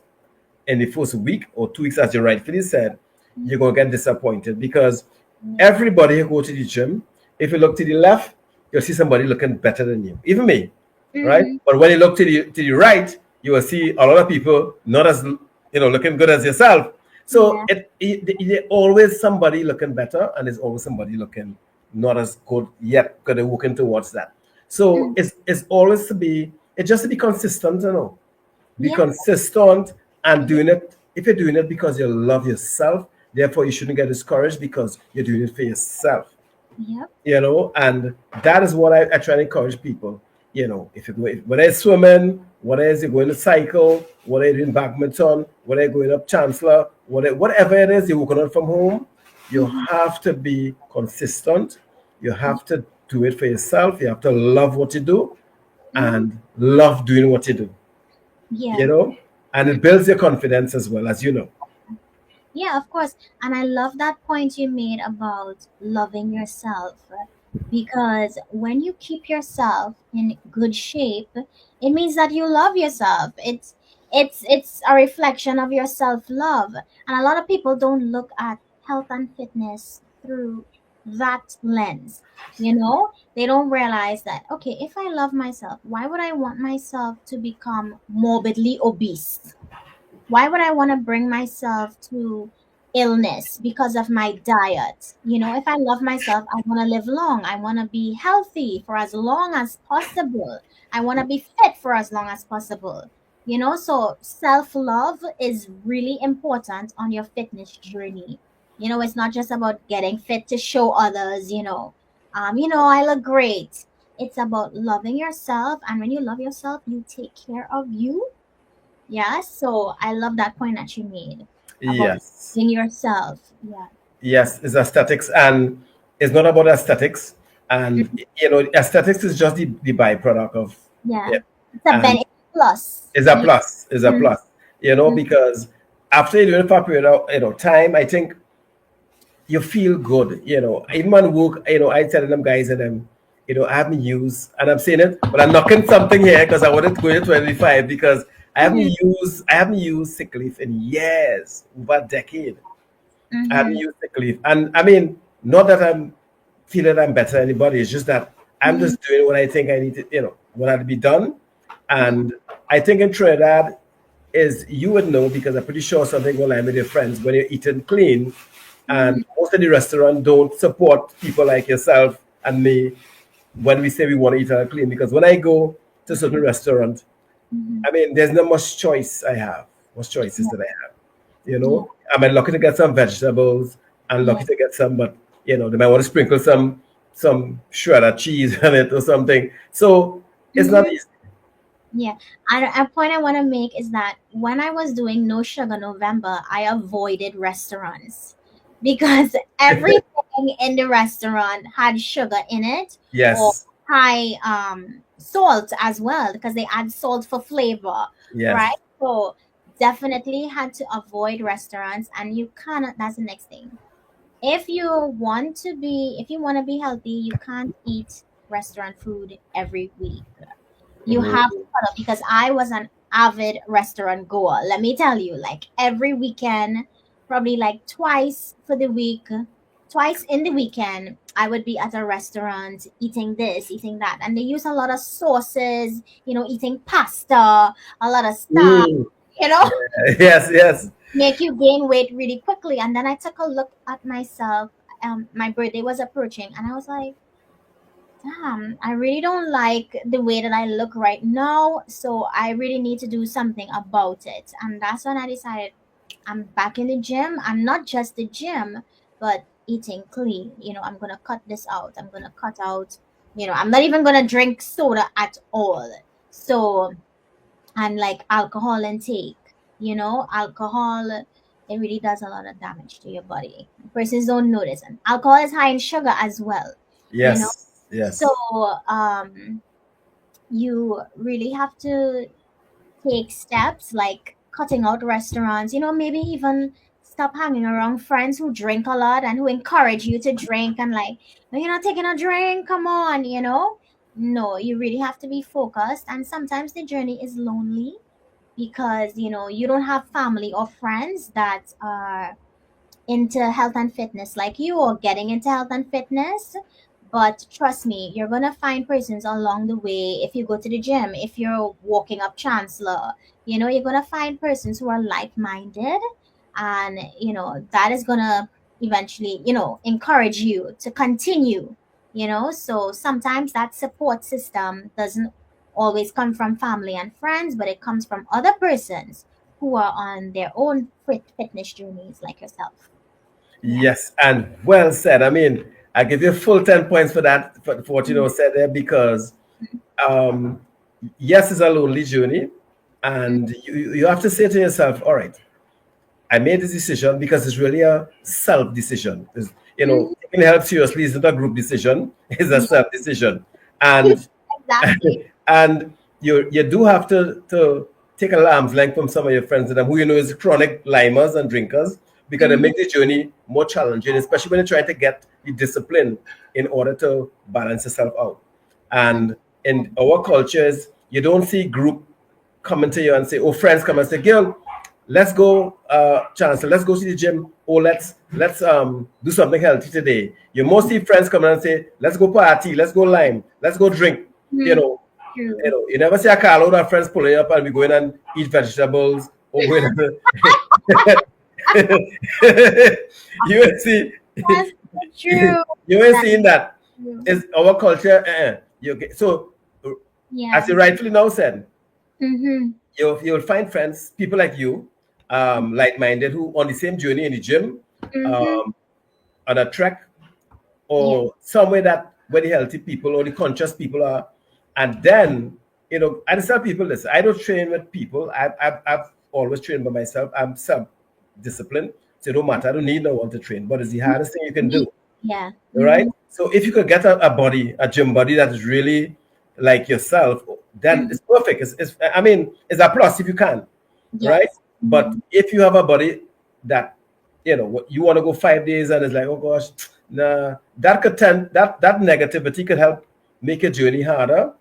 in the first week or 2 weeks, as you rightfully said, you're gonna get disappointed because Yeah. Everybody who go to the gym, if you look to the left, you'll see somebody looking better than you, even me, right? Mm-hmm. But when you look to the right, you will see a lot of people not as looking good as yourself. So Yeah. there's always somebody looking better, and there's always somebody looking not as good yet, because they're working towards that. So Mm. it's always to be it's just to be consistent, be Yeah. consistent and doing it. If you're doing it because you love yourself, therefore you shouldn't get discouraged because you're doing it for yourself. Yep. And that is what I try to encourage people. If you go, whether it's swimming, whether it's you're going to cycle, whether you're doing badminton, whether you're going up Chancellor, whatever it is you're working on from home, you Mm-hmm. have to be consistent. You have to do it for yourself. You have to love what you do Mm-hmm. and love doing what you do, you Yeah. know, and it builds your confidence as well, as you know. Yeah, of course. And I love that point you made about loving yourself, because when you keep yourself in good shape, it means that you love yourself. It's a reflection of your self-love. And a lot of people don't look at health and fitness through that lens. They don't realize that, okay, if I love myself, why would I want myself to become morbidly obese? Why would I want to bring myself to illness because of my diet? If I love myself, I want to live long. I want to be healthy for as long as possible. I want to be fit for as long as possible. So self love is really important on your fitness journey. It's not just about getting fit to show others, I look great. It's about loving yourself. And when you love yourself, you take care of you. Yeah, so I love that point that you made about Yes. loving yourself. Yeah. Yes, it's aesthetics, and it's not about aesthetics. And aesthetics is just the byproduct of Yeah. it. It's a And benefit plus. is a Yeah. plus, is a Mhm. plus, because after you're doing it for a period of time, I think you feel good. Even on work, I tell them guys and them, I haven't used, and I'm saying it, but I'm knocking something here because I wanted to go to 25 because Mhm. I haven't used sick leave in years, over a decade. I haven't Mhm. used sick leave. And I mean, not that I'm feeling I'm better than anybody, it's just that I'm Mhm. just doing what I think I need to, what had to be done. Yeah. And I think in Trinidad is you would know because I'm pretty sure something will lie with your friends when you're eating clean. Mhm. And most of the restaurant don't support people like yourself and me when we say we want to eat clean. Because when I go to certain restaurant, Mhm. I mean, there's not much choice I have. Much choices Yeah. that I have. Yeah. I'm lucky to get some vegetables and Yeah. lucky to get some, but they might want to sprinkle some shredded cheese on it or something. So it's not Mhm. easy. Yeah. And a point I want to make is that when I was doing No Sugar November, I avoided restaurants because everything in the restaurant had sugar in it, or Yes, high salt as well, because they add salt for flavor, right? yes. So definitely had to avoid restaurants. And you cannot, that's the next thing. If you want to be healthy, you can't eat restaurant food every week. You have to Mhm. cut off, because I was an avid restaurant goer. Let me tell you, like every weekend, probably like twice for the week, twice in the weekend, I would be at a restaurant eating this, eating that. And they use a lot of sauces, eating pasta, a lot of stuff, Mm. you know, Yes, yes. make you gain weight really quickly. And then I took a look at myself. My birthday was approaching, and I was like, damn, I really don't like the way that I look right now. So I really need to do something about it. And that's when I decided I'm back in the gym. I'm not just the gym, but eating clean. I'm going to cut this out. I'm going to cut out, I'm not even going to drink soda at all. So, and like alcohol intake, alcohol, it really does a lot of damage to your body. Persons don't notice. And alcohol is high in sugar as well. you know Yes, so yes. you really have to take steps like cutting out restaurants, maybe even stop hanging around friends who drink a lot and who encourage you to drink, and like, "No, you're not taking a drink, come on," No, you really have to be focused. And sometimes the journey is lonely because you don't have family or friends that are into health and fitness like you or getting into health and fitness. But trust me, you're gonna find persons along the way. If you go to the gym, if you're walking up Chancellor, you're gonna find persons who are like-minded, and that is gonna eventually, encourage you to continue. So sometimes that support system doesn't always come from family and friends, but it comes from other persons who are on their own fitness journeys like yourself. Yeah. Yes, and well said. I mean, I give you full 10 points for that, for what said there, because um, yes, it's a lonely journey, and you have to say to yourself, all right, I made this decision because it's really a self decision. Mhm. Taking help seriously isn't a group decision; it's a self decision, and Exactly. and you do have to take a arm's length from some of your friends and them who is chronic limers and drinkers, because they Mhm. make the journey more challenging, especially when you're trying to get the discipline in order to balance yourself out. And in our cultures, you don't see group coming to you and say, "Oh, friends come and say, girl, let's go, Chancellor, let's go to the gym. Oh, let's do something healthy today." You most see friends come and say, "Let's go party, let's go lime, let's go drink." You Mhm. know, True. you never see a carload of friends pulling up and we go in and eat vegetables or go in and you will see That's true. you ain't That's seeing that. true. It's our culture. So, Yeah. as you rightfully now said, Mm-hmm. you'll find friends, people like you, like-minded, who on the same journey in the gym, Mm-hmm. um, on a trek, Yeah. or somewhere that where the healthy people or the conscious people are. And then, I just tell people this: I don't train with people. I've always trained by myself. I'm self-disciplined, so it don't matter. I don't need no one to train. But it's the hardest thing you can do. Yeah. All right. Mm-hmm. So if you could get a gym body that is really like yourself, then Mm-hmm. it's perfect. I mean, it's a plus if you can, right? Yes. But Mm-hmm. if you have a body that you want to go 5 days and it's like, oh gosh, nah, that negativity could help make your journey harder.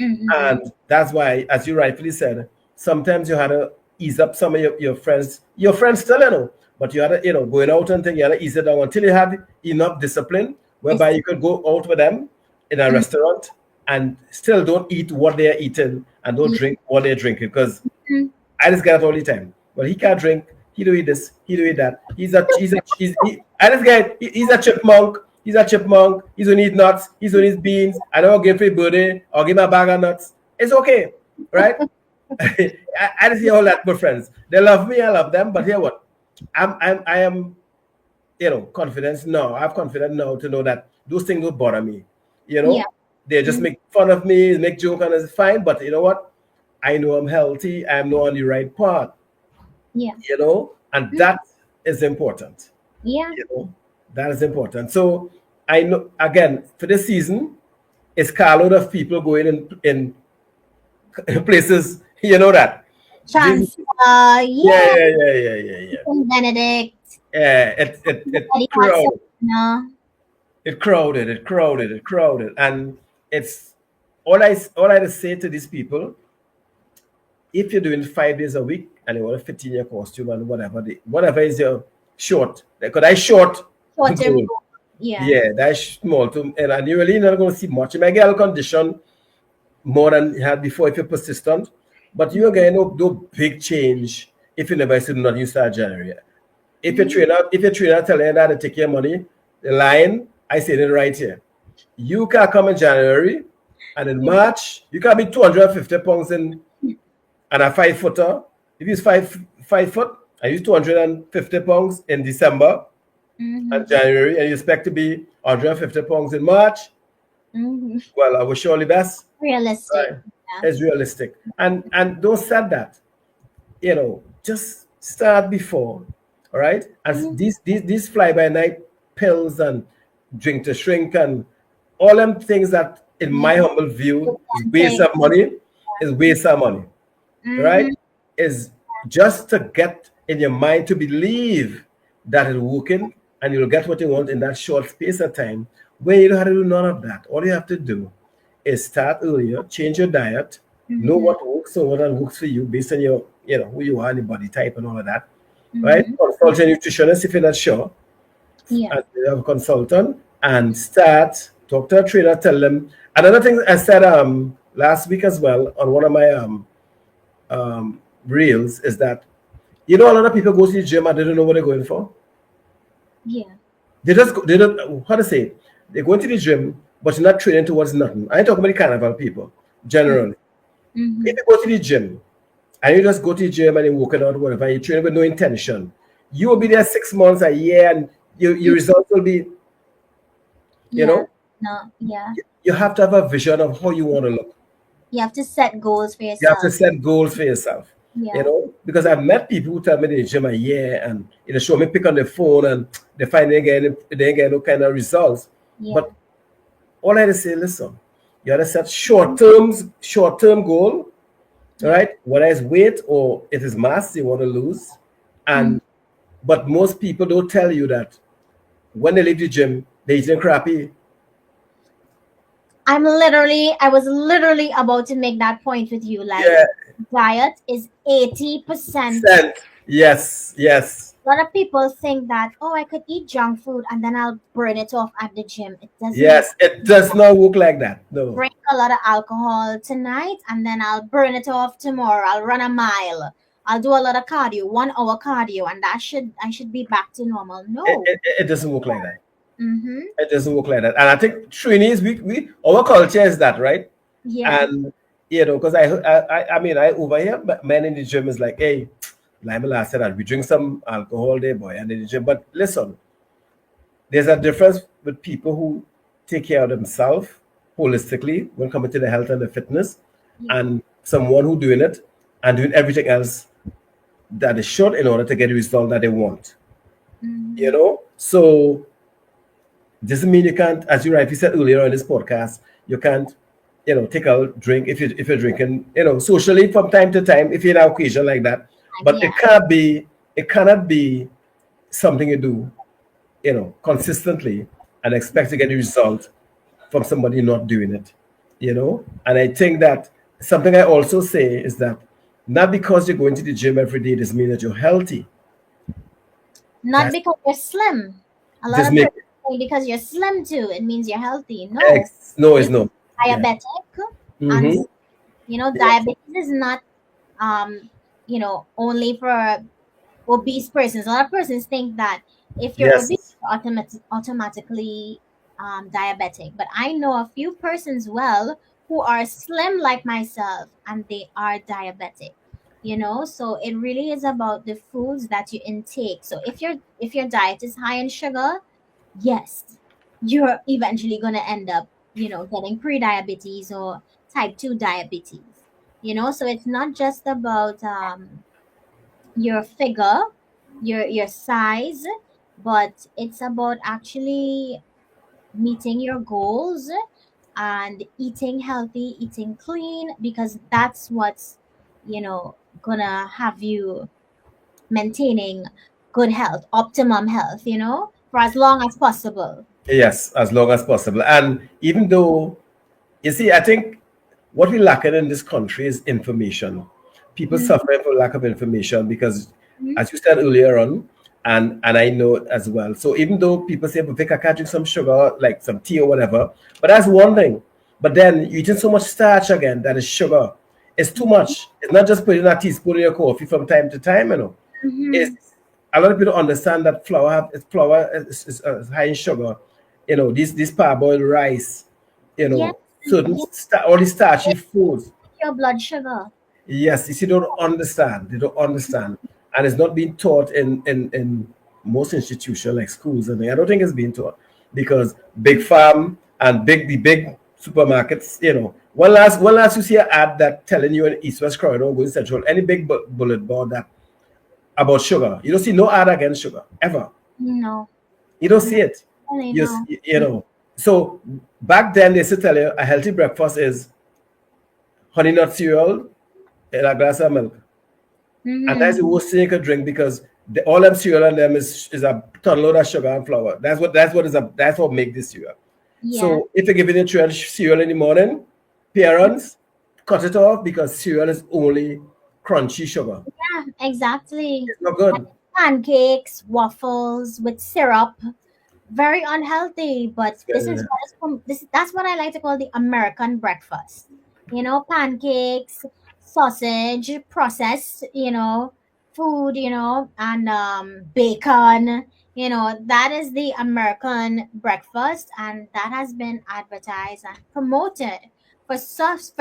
Mm-hmm. And that's why, as you rightfully said, sometimes you had to ease up some of your friends. Your friends still, but you had to, going out and things, you had to ease it down until you had enough discipline This. whereby you could go out with them in a restaurant and still don't eat what they're eating and don't drink what they're drinking. Because Mm-hmm. I just get it all the time. Well, he can't drink. He do eat this. He do eat that. I just get he's a chipmunk. He's a chipmunk. He's gonna eat nuts. He's gonna eat beans. I don't give free birthday or give him a bag of nuts. It's okay, right? I just hear all that with friends. They love me. I love them. But hear what? I am confidence now. I have confidence now to know that those things don't bother me. You Yeah. know, they just Mm-hmm. make fun of me, make joke, and it's fine. But you know what? I know I'm healthy. I'm not on the right path. Yeah. And Mm-hmm. that is important. Yeah. That is important. So I know again for this season, it's carload of people going in places. You know that. This, Chance. yeah, Yeah. yeah, yeah, yeah, yeah, yeah. St. Benedict. Yeah, it Very hot crowded. sauna. It crowded, and it's all I just say to these people: if you're doing 5 days a week and you want to fit in your costume and whatever is your short, because I short Short term goal. goal. Yeah. Yeah, that's small too, and you're really not going to see much. You might get a condition more than you had before if you're persistent, but you're getting no big change if you never do not use start January. Mm-hmm. If your trainer telling you that to take your money, the line I said it right here. You can come in January, and in Yeah. March you can be 250 pounds in and a 5 footer. If you use 5 foot, I use 250 pounds in December and Mm-hmm. January, and you expect to be 150 pounds in March. Mm-hmm. Well, I wish you all the best. Realistic. Right. Yeah. It's realistic. And don't set that. Just start before. All right. As Mm-hmm. these fly by night pills and drink to shrink and all them things that in Yeah. my humble You view is can waste take. of money, is waste of money. Right? Mm-hmm. Is just to get in your mind to believe that it's working and you'll get what you want in that short space of time when you don't have to do none of that. All you have to do is start earlier, change your diet, know Mm-hmm. what works and what works for you based on your, who you are and your body type and all of that. right? Mm-hmm. Consult your nutritionist if you're not sure, Yeah. and you have a consultant, and start talk to a trainer. Tell them. Another thing I said last week as well on one of my reels is that a lot of people go to the gym and they don't know what they're going for. Yeah. They just go, they don't how to say it? They go into the gym, but you're not training towards nothing. I ain't talking about the carnival people generally. Mm-hmm. If you go to the gym and you just go to the gym and you're working out, whatever, and you train with no intention, you will be there 6 months, a year, and your results will be, you Yeah. know, No. Yeah. you have to have a vision of how you want to look. You have to set goals for You have to yourself. set goals for yourself. Yeah. Because I've met people who tell me they gym a year and show me pick on their phone and they find they ain't get no kind of results. Yeah. But all I had to say, listen, you have to set short term goal, all Yeah. right? Whether it's weight or it is mass you want to lose. Mm. And but most people don't tell you that when they leave the gym, they're eating crappy. I was literally about to make that point with you. Like, Yeah, diet is 80%. scent. Yes, yes, A lot of people think that, oh, I could eat junk food and then I'll burn it off at the gym. It doesn't work. yes. It does not work like that. No. Drink a lot of alcohol tonight and then I'll burn it off tomorrow. I'll run a mile. I'll do a lot of cardio, 1 hour cardio, and I should be back to normal. It, No. it, it doesn't work like that. Mm-hmm. It doesn't work like that. And I think trainees, we our culture is that, right? Yeah. And because I over here, men in the gym is like, hey, like last said that we drink some alcohol there, boy, and in the gym. But listen, there's a difference with people who take care of themselves holistically when coming to the health and the fitness, Yeah. and someone who doing it and doing everything else that is short in order to get the result that they want. Mm-hmm. So doesn't mean you can't, as you rightly said earlier on this podcast, you can't, take a drink if you're drinking, socially from time to time if you're in an occasion like that. But Yeah. it cannot be something you do, consistently and expect to get the result from somebody not doing it. And I think that something I also say is that not because you're going to the gym every day doesn't mean that you're healthy. Not That's because you're slim. A lot just of make people think because you're slim too, it means you're healthy. No. no is If no. you're Yeah. diabetic, and Mm-hmm. Yes. diabetes is not only for obese persons. A lot of persons think that if you're obese, Yes. you're automatically diabetic. But I know a few persons who are slim like myself and they are diabetic. So it really is about the foods that you intake. So if your diet is high in sugar, yes, you're eventually gonna end up, getting pre-diabetes or type 2 diabetes. So it's not just about your figure, your size, but it's about actually meeting your goals and eating healthy, eating clean, because that's what's gonna have you maintaining good health, optimum health, for as long as possible. Yes, as long as possible. And even though, you see, I think what we lack in this country is information. People Mhm. suffering from lack of information because, as you said earlier on, and I know it as well. So even though people say, but Vic, I can't drink some sugar, like some tea or whatever, but that's one thing. But then you're eating so much starch again, that is sugar. It's too much. It's not just putting a teaspoon in your coffee from time to time. It's Mhm. a lot of people don't understand that flour is high in sugar. These parboiled rice, Yes, all these starchy foods. your blood sugar. Yes, you see, don't understand. They don't understand, and it's not being taught in most institutions like schools. And I don't think it's being taught because big farm and the big supermarkets. One last you see an ad that telling you in East West Corridor, going central, any big bullet board that about sugar. You don't see no ad against sugar ever. No, You don't see it. really You, no. you know. So back then they used to tell you a healthy breakfast is honey nut cereal and a glass of milk. And that's Mm-hmm. the worst thing you could drink because all them cereal and them is a ton load of sugar and flour. That's what make this cereal. Yeah, So if you're giving your child cereal in the morning, parents cut it off because cereal is only crunchy sugar. yeah, exactly. It's not good. pancakes, waffles with syrup. Very unhealthy, but this is Uh, what is this. That's what I like to call the American breakfast. Pancakes, sausage, processed, food, and bacon. That is the American breakfast, and that has been advertised and promoted for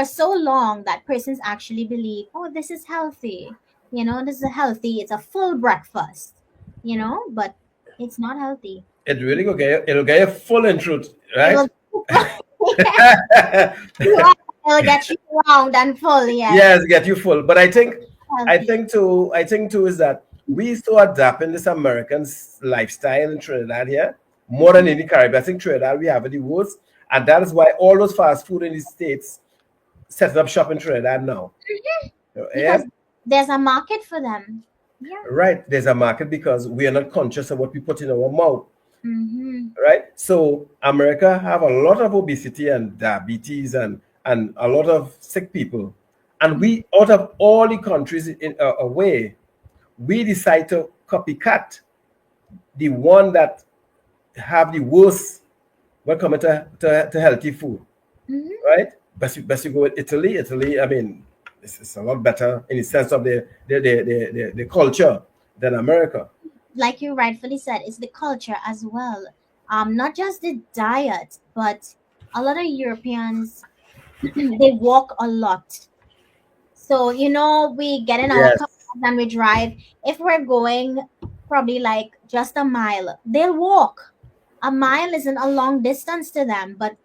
so long that persons actually believe, oh, this is healthy. This is healthy. It's a full breakfast. But it's not healthy. it really it'll get you full in truth, It right? will it'll get you round and full, yes. Yes, get you full. But Healthy. I think too is that we still adapting this American lifestyle in Trinidad here more than any Caribbean. I think Trinidad we have it the worst, and that is why all those fast food in the states setting up shop in Trinidad now. Because Yeah, there's a market for them. Yeah. right. There's a market because we are not conscious of what we put in our mouth. Mm-hmm. Right? So America have a lot of obesity and diabetes and a lot of sick people, and we out of all the countries in away, we decide to copycat the one that have the worst when coming to healthy food, Mm-hmm. right? Best you go with Italy. Italy, I mean, it's a lot better in the sense of the culture than America. Like you rightfully said, it's the culture as well. Not just the diet, but a lot of Europeans they walk a lot. So, we get in our cars Yes, and we drive. If we're going probably like just a mile, they'll walk. A mile isn't a long distance to them, but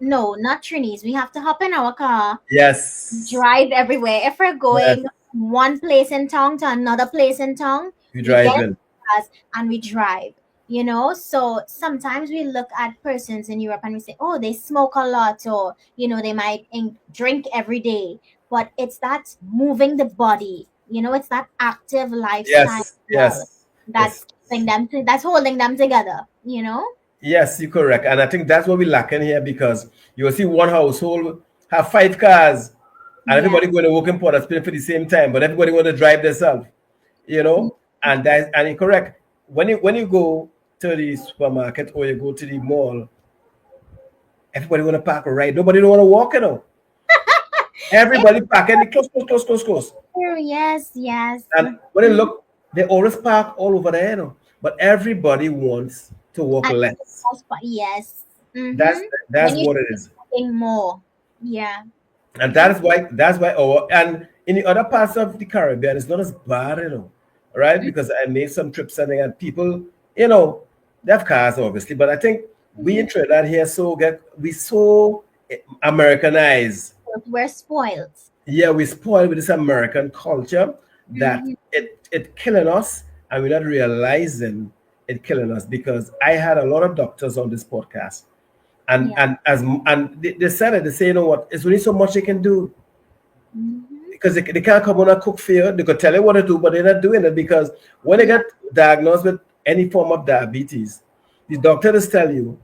no, not Trinis. We have to hop in our car, yes, drive everywhere. If we're yes. going one place in town to another place in town, You we get in driving. cars and we drive. So sometimes we look at persons in Europe and we say, oh, they smoke a lot, or they might drink every day. But it's that moving the body, it's that active lifestyle as Yes, well yes, that's yes, that's holding them together. yes, you're correct. And I think that's what we're lacking here because you will see one household have 5 cars and Yeah. everybody going to work in port and paying for the same time, but everybody want to drive themselves, you know? And you're correct. When you go to the supermarket or you go to the mall, everybody want to park right. Nobody don't want to walk. Everybody parking the close, close, close, close, close. Yes, yes. And when you look, they always park all over there. But everybody wants to walk And less. yes. That's Mm-hmm. that's Then you what it should be is. talking more. Yeah. And that's why our and in the other parts of the Caribbean it's not as bad. Right? Because I made some trips and people, they have cars obviously, but I think we Mm-hmm. in Trinidad here we so Americanized. We're spoiled. Yeah, we spoiled with this American culture that Mm-hmm. it killing us, and we're not realizing it killing us because I had a lot of doctors on this podcast, and Yeah. they said it. They say, you know what? It's only so much they can do Mm-hmm. because they can't come on and cook for you. They could tell you what to do, but they're not doing it because when they Yeah. get diagnosed with any form of diabetes, the doctor will tell you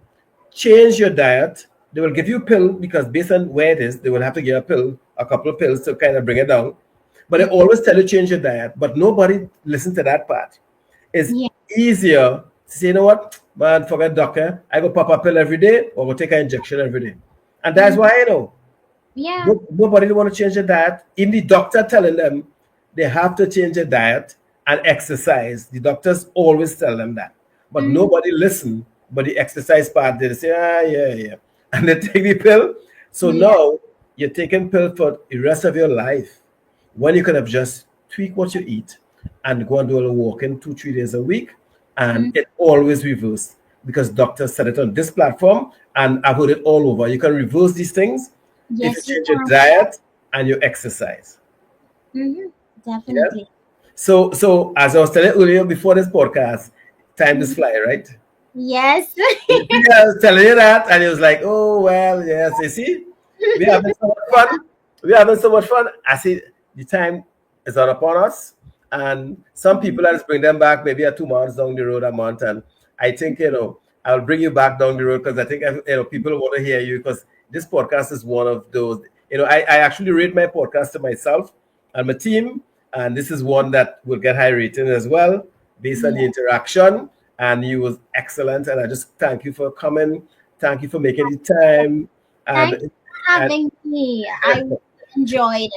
change your diet. They will give you a pill because based on where it is, they will have to give a pill, a couple of pills to kind of bring it down. But they always tell you change your diet, but nobody listens to that part. It's Yeah. easier to say, you know what, man, forget doctor. I go pop a pill every day or go take an injection every day. And that's Mm-hmm. why Yeah. nobody want to change their diet. In the doctor telling them they have to change their diet and exercise. The doctors always tell them that. But Mm-hmm. nobody listen. But the exercise part, they say, yeah, yeah. And they take the pill. So Yeah. now you're taking pill for the rest of your life when you could have just tweak what you eat and go and do a little walking 2, 3 days a week. And Mm-hmm. it always reverse because doctors said it on this platform and I've heard it all over. You can reverse these things if you Yes, you change your can. diet and your exercise. Mm-hmm. Yeah. Definitely. So as I was telling you earlier before this podcast, time is Mhm. fly, right? Yes. Yeah, I was telling you that, and he was like, "Oh well, yes." You see, we having so much fun. We having so much fun. I see the time is not upon us, and some people I just bring them back maybe 2 months down the road, a month, and I think I'll bring you back down the road because I think people want to hear you because this podcast is one of those. I actually rate my podcast to myself and my team, and this is one that will get high rating as well based on the interaction, and you was excellent. And I just thank you for coming. Thank you for making the time. Thank you And for and having me. I really enjoyed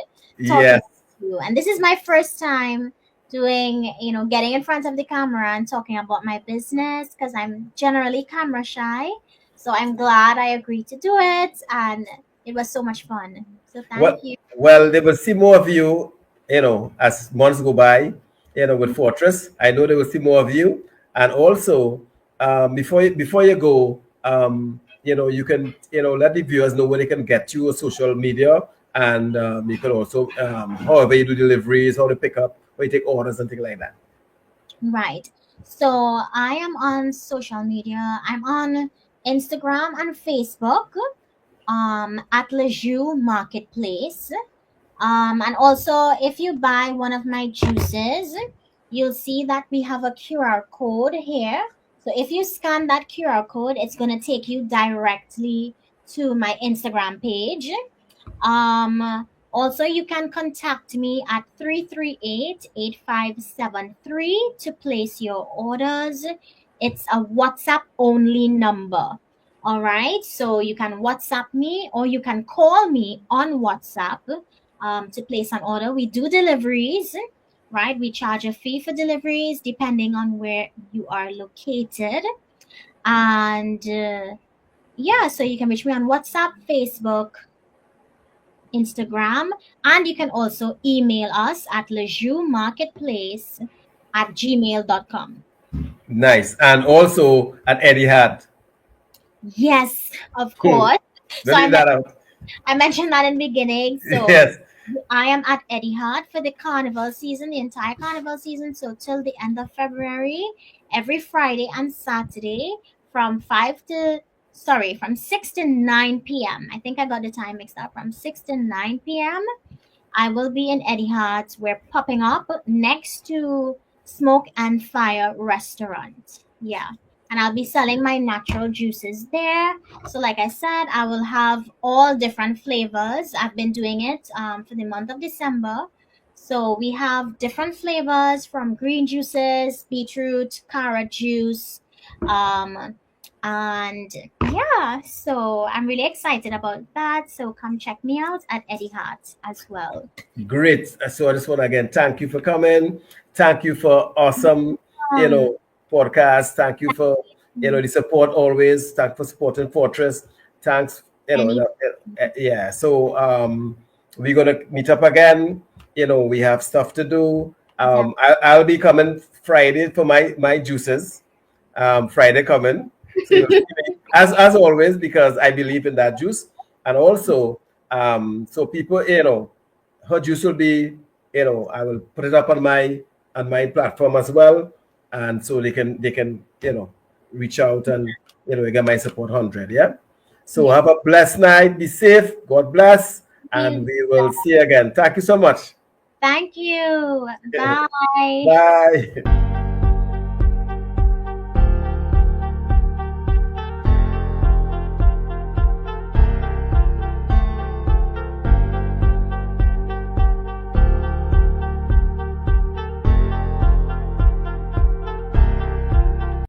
talking yes, to you. And this is my first time doing, getting in front of the camera and talking about my business because I'm generally camera shy. So I'm glad I agreed to do it. And it was so much fun. So thank well, you. well, they will see more of you, as months go by, with Fortress. I know they will see more of you. And also, before you go, you can, let the viewers know where they can get you on social media. And you can also, however you do deliveries, how to pick up, how you take orders and things like that. Right. So I am on social media. I'm on Instagram and Facebook at Lejeune Marketplace. And also, if you buy one of my juices, you'll see that we have a QR code here. So if you scan that QR code, it's going to take you directly to my Instagram page. Also, you can contact me at 338-8573 to place your orders. It's a WhatsApp only number. All right. So you can WhatsApp me or you can call me on WhatsApp to place an order. We do deliveries, right? We charge a fee for deliveries depending on where you are located. And yeah, so you can reach me on WhatsApp, Facebook, Instagram, and you can also email us at lejoumarketplace@gmail.com. Nice. And also at Eddie Had. Yes, of Cool. course. So Don't leave that out. I mentioned that in the beginning. So Yes. I am at Etihad for the carnival season, the entire carnival season. So till the end of February, every Friday and Saturday from 6 to 9 p.m. I think I got the time mixed up. From 6 to 9 p.m. I will be in Etihad. We're popping up next to Smoke and Fire restaurant. Yeah. And I'll be selling my natural juices there. So, like I said, I will have all different flavors. I've been doing it for the month of December. So, we have different flavors from green juices, beetroot, carrot juice, um, and yeah, so I'm really excited about that. So, come check me out at Eddie Hart as well. Great. So I just want to again thank you for coming. Thank you for awesome, Um, podcast. Thank you for the support always. Thanks for supporting Fortress. Thanks, any, yeah. So we're gonna meet up again. We have stuff to do. I'll be coming Friday for my juices. Friday coming. So you'll see me, as always, because I believe in that juice. And also, so people, her juice will be, I will put it up on my platform as well. And so they can reach out and get my support 100. Yeah. So yeah, have a blessed night. Be safe. God bless. And you. we will see you again. Thank you so much. Thank you. Bye. Bye.